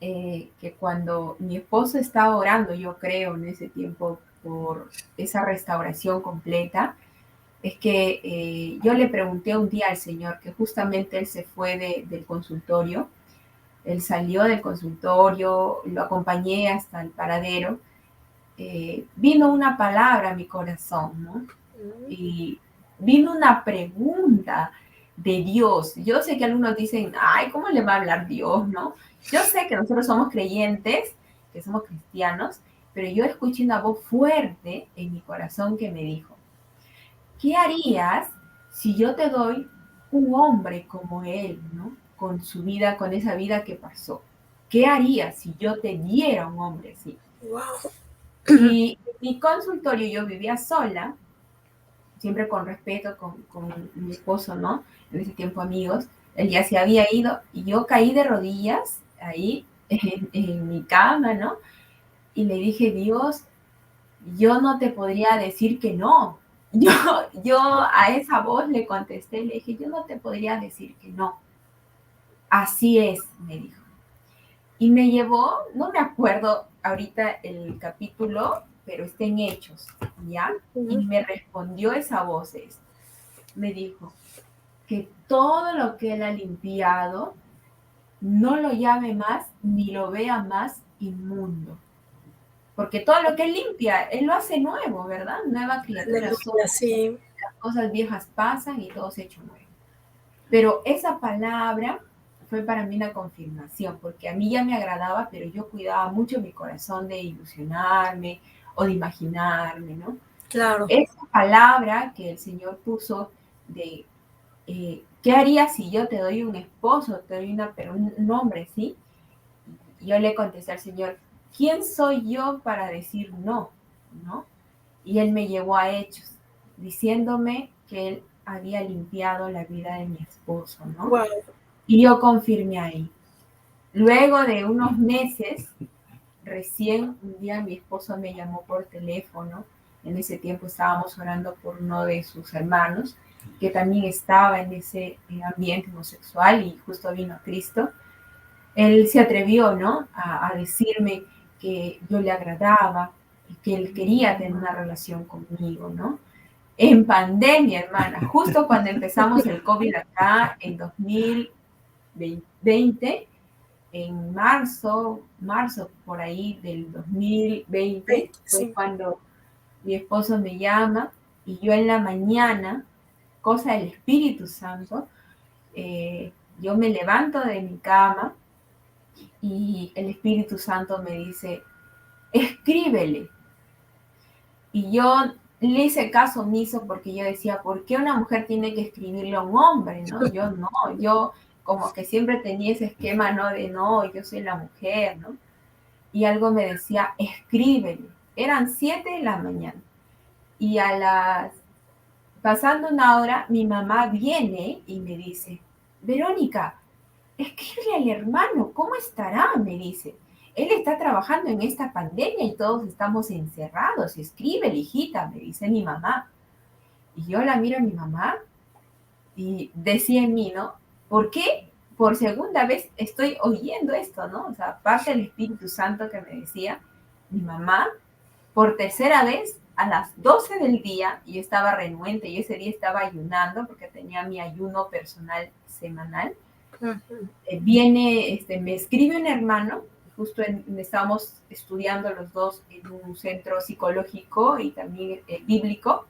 que cuando mi esposo estaba orando, yo creo, en ese tiempo por esa restauración completa, es que yo le pregunté un día al Señor, que justamente él se fue del consultorio, él salió del consultorio, lo acompañé hasta el paradero, vino una palabra a mi corazón, ¿no? Y vino una pregunta de Dios. Yo sé que algunos dicen, ay, ¿cómo le va a hablar Dios, no? Yo sé que nosotros somos creyentes, que somos cristianos, pero yo escuché una voz fuerte en mi corazón que me dijo, ¿qué harías si yo te doy un hombre como él, ¿no? Con su vida, con esa vida que pasó. ¿Qué harías si yo te diera un hombre así? Wow. Y en mi consultorio yo vivía sola, siempre con respeto, con mi esposo, ¿no? En ese tiempo amigos. Él ya se había ido y yo caí de rodillas ahí en mi cama, ¿no? Y le dije, Dios, yo no te podría decir que no. Yo a esa voz le contesté, le dije, yo no te podría decir que no. Así es, me dijo. Y me llevó, no me acuerdo ahorita el capítulo, pero está en Hechos, ¿ya? Y me respondió esa voz, me dijo que todo lo que él ha limpiado, no lo llame más ni lo vea más inmundo. Porque todo lo que él limpia, él lo hace nuevo, ¿verdad? Nueva criatura. Sí. Las cosas viejas pasan y todo se hecho nuevo. Pero esa palabra fue para mí una confirmación, porque a mí ya me agradaba, pero yo cuidaba mucho mi corazón de ilusionarme o de imaginarme, ¿no? Claro. Esa palabra que el Señor puso de, ¿qué harías si yo te doy un esposo, te doy un hombre, ¿sí? Yo le contesté al Señor, ¿quién soy yo para decir no? ¿No? Y él me llevó a Hechos, diciéndome que él había limpiado la vida de mi esposo, ¿no? Wow. Y yo confirmé ahí. Luego de unos meses, recién un día mi esposo me llamó por teléfono. En ese tiempo estábamos orando por uno de sus hermanos, que también estaba en ese ambiente homosexual y justo vino a Cristo. Él se atrevió, ¿no? A decirme que yo le agradaba y que él quería tener una relación conmigo, ¿no? En pandemia, hermana, justo cuando empezamos el COVID acá en 2020, en marzo por ahí del 2020, fue cuando mi esposo me llama y yo en la mañana, cosa del Espíritu Santo, yo me levanto de mi cama y el Espíritu Santo me dice, escríbele. Y yo le hice caso omiso porque yo decía, ¿por qué una mujer tiene que escribirle a un hombre? ¿No? Yo no, yo como que siempre tenía ese esquema, ¿no? De no, yo soy la mujer, ¿no? Y algo me decía, escríbele. Eran 7 de la mañana. Y pasando una hora, mi mamá viene y me dice, Verónica, escríbele al hermano, ¿cómo estará? Me dice. Él está trabajando en esta pandemia y todos estamos encerrados. Escríbele, hijita, me dice mi mamá. Y yo la miro a mi mamá y decía en mí, ¿no? ¿Por qué por segunda vez estoy oyendo esto, ¿no? O sea, aparte del Espíritu Santo que me decía mi mamá, por tercera vez a las 12 del día, y yo estaba renuente, y ese día estaba ayunando porque tenía mi ayuno personal semanal. Viene, me escribe un hermano, justo estábamos estudiando los dos en un centro psicológico y también bíblico,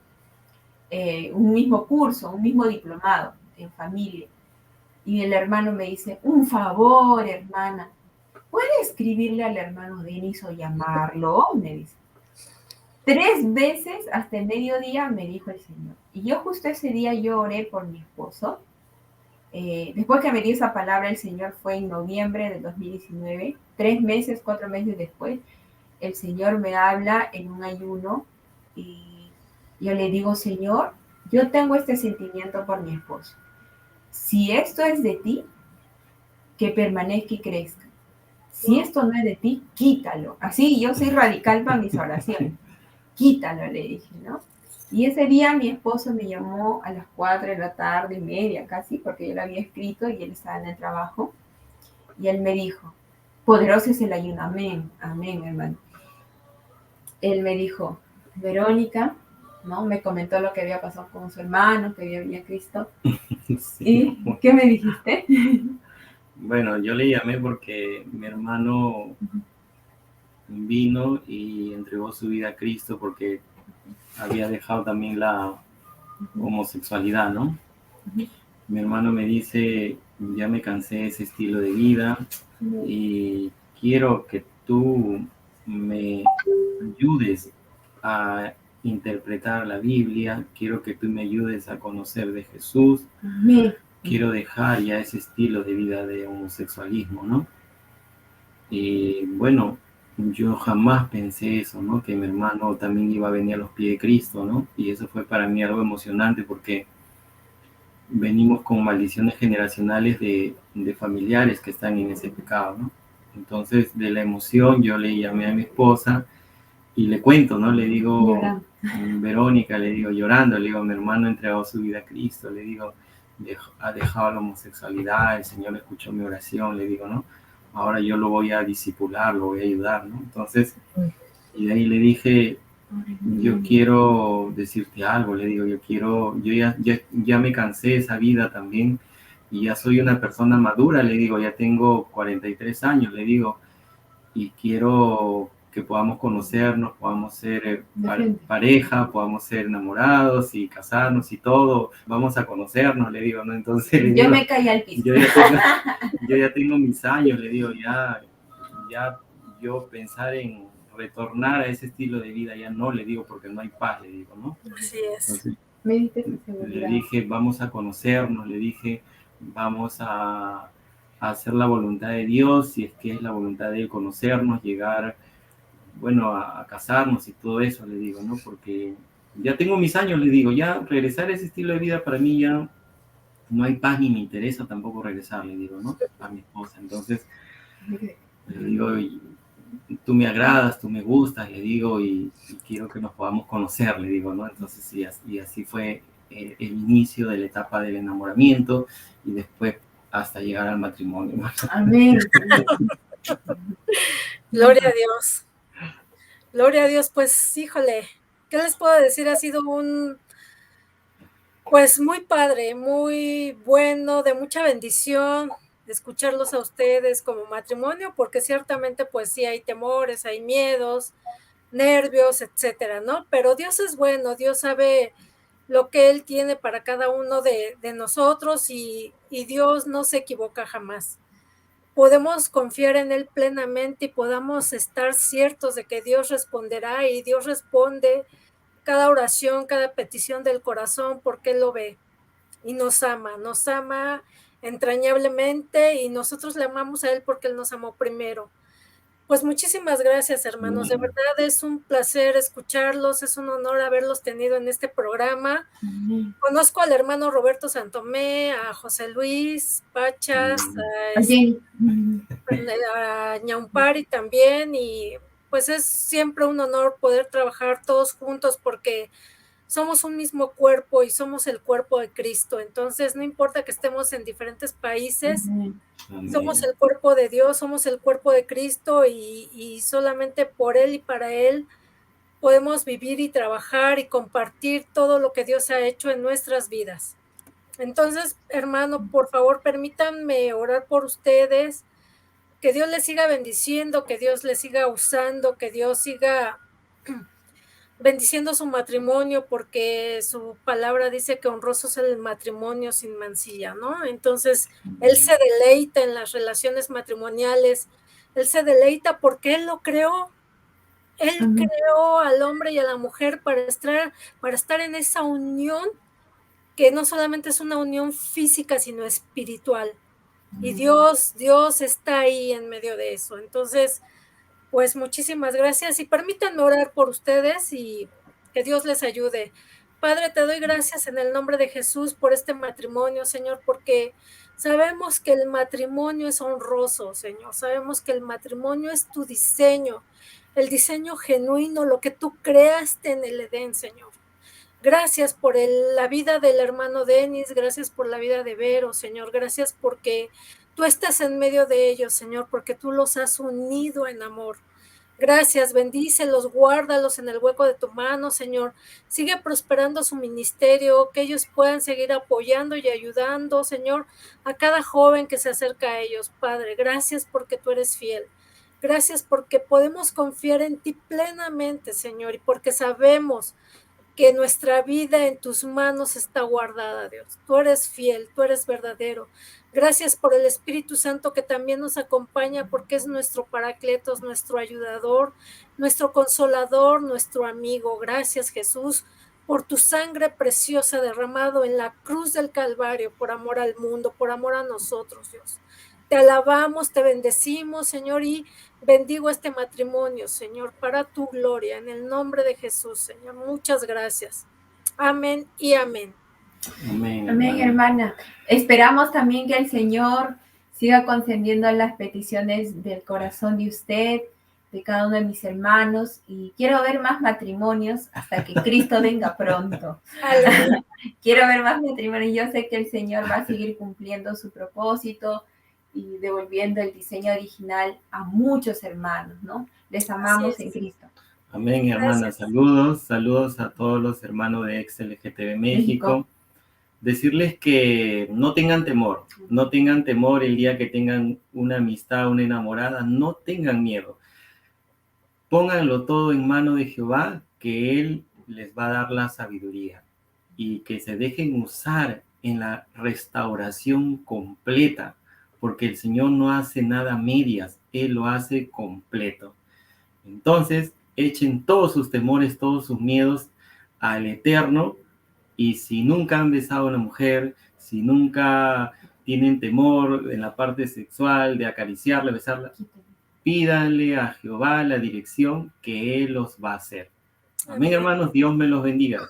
un mismo curso, un mismo diplomado en familia. Y el hermano me dice, un favor, hermana, escribirle al hermano Denis o llamarlo? Me dice. 3 veces hasta el mediodía me dijo el Señor. Y yo justo ese día yo oré por mi esposo. Después que me dio esa palabra el Señor fue en noviembre del 2019. 3 meses, 4 meses después, el Señor me habla en un ayuno y yo le digo, Señor, yo tengo este sentimiento por mi esposo. Si esto es de ti, que permanezca y crezca. Si esto no es de ti, quítalo. Así, yo soy radical para mis oraciones. Quítalo, le dije, ¿no? Y ese día mi esposo me llamó a las 4 de la tarde, media casi, porque yo lo había escrito y él estaba en el trabajo. Y él me dijo, poderoso es el ayuno, amén, amén, hermano. Él me dijo, Verónica, ¿no? Me comentó lo que había pasado con su hermano, que había a Cristo. Sí. ¿Y qué me dijiste? Bueno, yo le llamé porque mi hermano vino y entregó su vida a Cristo porque había dejado también la homosexualidad, ¿no? Mi hermano me dice, ya me cansé de ese estilo de vida y quiero que tú me ayudes a interpretar la Biblia, quiero que tú me ayudes a conocer de Jesús, quiero dejar ya ese estilo de vida de homosexualismo, ¿no? Y bueno, yo jamás pensé eso, ¿no? Que mi hermano también iba a venir a los pies de Cristo, ¿no? Y eso fue para mí algo emocionante porque venimos con maldiciones generacionales de familiares que están en ese pecado, ¿no? Entonces, de la emoción, yo le llamé a mi esposa y le cuento, ¿no? Le digo, Verónica, le digo, llorando, le digo, mi hermano ha entregado su vida a Cristo, le digo, ha dejado la homosexualidad, el Señor escuchó mi oración, le digo, ¿no? Ahora yo lo voy a discipular, lo voy a ayudar, ¿no? Entonces, y de ahí le dije, yo quiero decirte algo, le digo, yo ya me cansé de esa vida también y ya soy una persona madura, le digo, ya tengo 43 años, le digo, y quiero que podamos conocernos, podamos ser pareja, podamos ser enamorados y casarnos y todo, vamos a conocernos, le digo, ¿no? Entonces le digo, yo me caí al piso. Yo ya tengo mis años, le digo, ya yo pensar en retornar a ese estilo de vida ya no, le digo, porque no hay paz, le digo, ¿no? Así es. Entonces, le dije, vamos a conocernos, le dije, vamos a hacer la voluntad de Dios, si es que es la voluntad de Él conocernos, llegar, bueno, a casarnos y todo eso, le digo, ¿no? Porque ya tengo mis años, le digo, ya regresar a ese estilo de vida para mí ya no hay paz ni me interesa tampoco regresar, le digo, ¿no? A mi esposa. Entonces, le digo, tú me agradas, tú me gustas, le digo, y quiero que nos podamos conocer, le digo, ¿no? Entonces, y así fue el inicio de la etapa del enamoramiento y después hasta llegar al matrimonio. Amén. Gloria a Dios. Gloria a Dios, pues, híjole, ¿qué les puedo decir? Ha sido pues muy padre, muy bueno, de mucha bendición escucharlos a ustedes como matrimonio, porque ciertamente pues sí hay temores, hay miedos, nervios, etcétera, ¿no? Pero Dios es bueno, Dios sabe lo que Él tiene para cada uno de nosotros y Dios no se equivoca jamás. Podemos confiar en Él plenamente y podamos estar ciertos de que Dios responderá y Dios responde cada oración, cada petición del corazón porque Él lo ve y nos ama entrañablemente y nosotros le amamos a Él porque Él nos amó primero. Pues muchísimas gracias, hermanos. De verdad es un placer escucharlos, es un honor haberlos tenido en este programa. Conozco al hermano Roberto Santomé, a José Luis Pachas, a Ñaumpari también, y pues es siempre un honor poder trabajar todos juntos porque somos un mismo cuerpo y somos el cuerpo de Cristo. Entonces, no importa que estemos en diferentes países, somos el cuerpo de Dios, somos el cuerpo de Cristo y solamente por Él y para Él podemos vivir y trabajar y compartir todo lo que Dios ha hecho en nuestras vidas. Entonces, hermano, por favor, permítanme orar por ustedes, que Dios les siga bendiciendo, que Dios les siga usando, que Dios siga bendiciendo su matrimonio, porque su palabra dice que honroso es el matrimonio sin mancilla, ¿no? Entonces, Él se deleita en las relaciones matrimoniales Él se deleita porque Él lo creó. Él creó al hombre y a la mujer para estar en esa unión que no solamente es una unión física, sino espiritual. Y Dios está ahí en medio de eso. Entonces, pues muchísimas gracias y permítanme orar por ustedes y que Dios les ayude. Padre, te doy gracias en el nombre de Jesús por este matrimonio, Señor, porque sabemos que el matrimonio es honroso, Señor. Sabemos que el matrimonio es tu diseño, el diseño genuino, lo que tú creaste en el Edén, Señor. Gracias por la vida del hermano Denis, gracias por la vida de Vero, Señor. Gracias porque tú estás en medio de ellos, Señor, porque tú los has unido en amor. Gracias, bendícelos, guárdalos en el hueco de tu mano, Señor. Sigue prosperando su ministerio, que ellos puedan seguir apoyando y ayudando, Señor, a cada joven que se acerca a ellos. Padre, gracias porque tú eres fiel. Gracias porque podemos confiar en ti plenamente, Señor, y porque sabemos que nuestra vida en tus manos está guardada, Dios. Tú eres fiel, tú eres verdadero. Gracias por el Espíritu Santo que también nos acompaña porque es nuestro paracletos, nuestro ayudador, nuestro consolador, nuestro amigo. Gracias, Jesús, por tu sangre preciosa derramado en la cruz del Calvario por amor al mundo, por amor a nosotros, Dios. Te alabamos, te bendecimos, Señor, y bendigo este matrimonio, Señor, para tu gloria, en el nombre de Jesús, Señor. Muchas gracias. Amén y amén. Amén, Amén, hermana. Esperamos también que el Señor siga concediendo las peticiones del corazón de usted, de cada uno de mis hermanos, y quiero ver más matrimonios hasta que Cristo venga pronto. Quiero ver más matrimonios. Yo sé que el Señor va a seguir cumpliendo su propósito y devolviendo el diseño original a muchos hermanos, ¿no? Les amamos en Cristo. Amén, hermana. Saludos a todos los hermanos de XLGTB México. Decirles que no tengan temor el día que tengan una amistad, una enamorada, no tengan miedo. Pónganlo todo en mano de Jehová, que Él les va a dar la sabiduría y que se dejen usar en la restauración completa, porque el Señor no hace nada a medias, Él lo hace completo. Entonces, echen todos sus temores, todos sus miedos al Eterno, y si nunca han besado a una mujer, si nunca tienen temor en la parte sexual de acariciarla, besarla, pídanle a Jehová la dirección que Él los va a hacer. Amén, hermanos, Dios me los bendiga.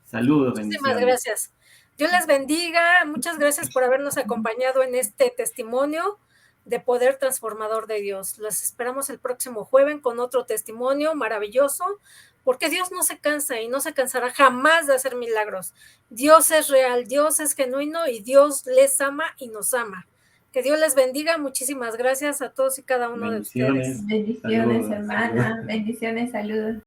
Saludos, bendiciones. Muchísimas gracias. Dios les bendiga. Muchas gracias por habernos acompañado en este testimonio de poder transformador de Dios. Los esperamos el próximo jueves con otro testimonio maravilloso, porque Dios no se cansa y no se cansará jamás de hacer milagros. Dios es real, Dios es genuino y Dios les ama y nos ama. Que Dios les bendiga. Muchísimas gracias a todos y cada uno de ustedes. Bendiciones, hermana. Bendiciones, saludos.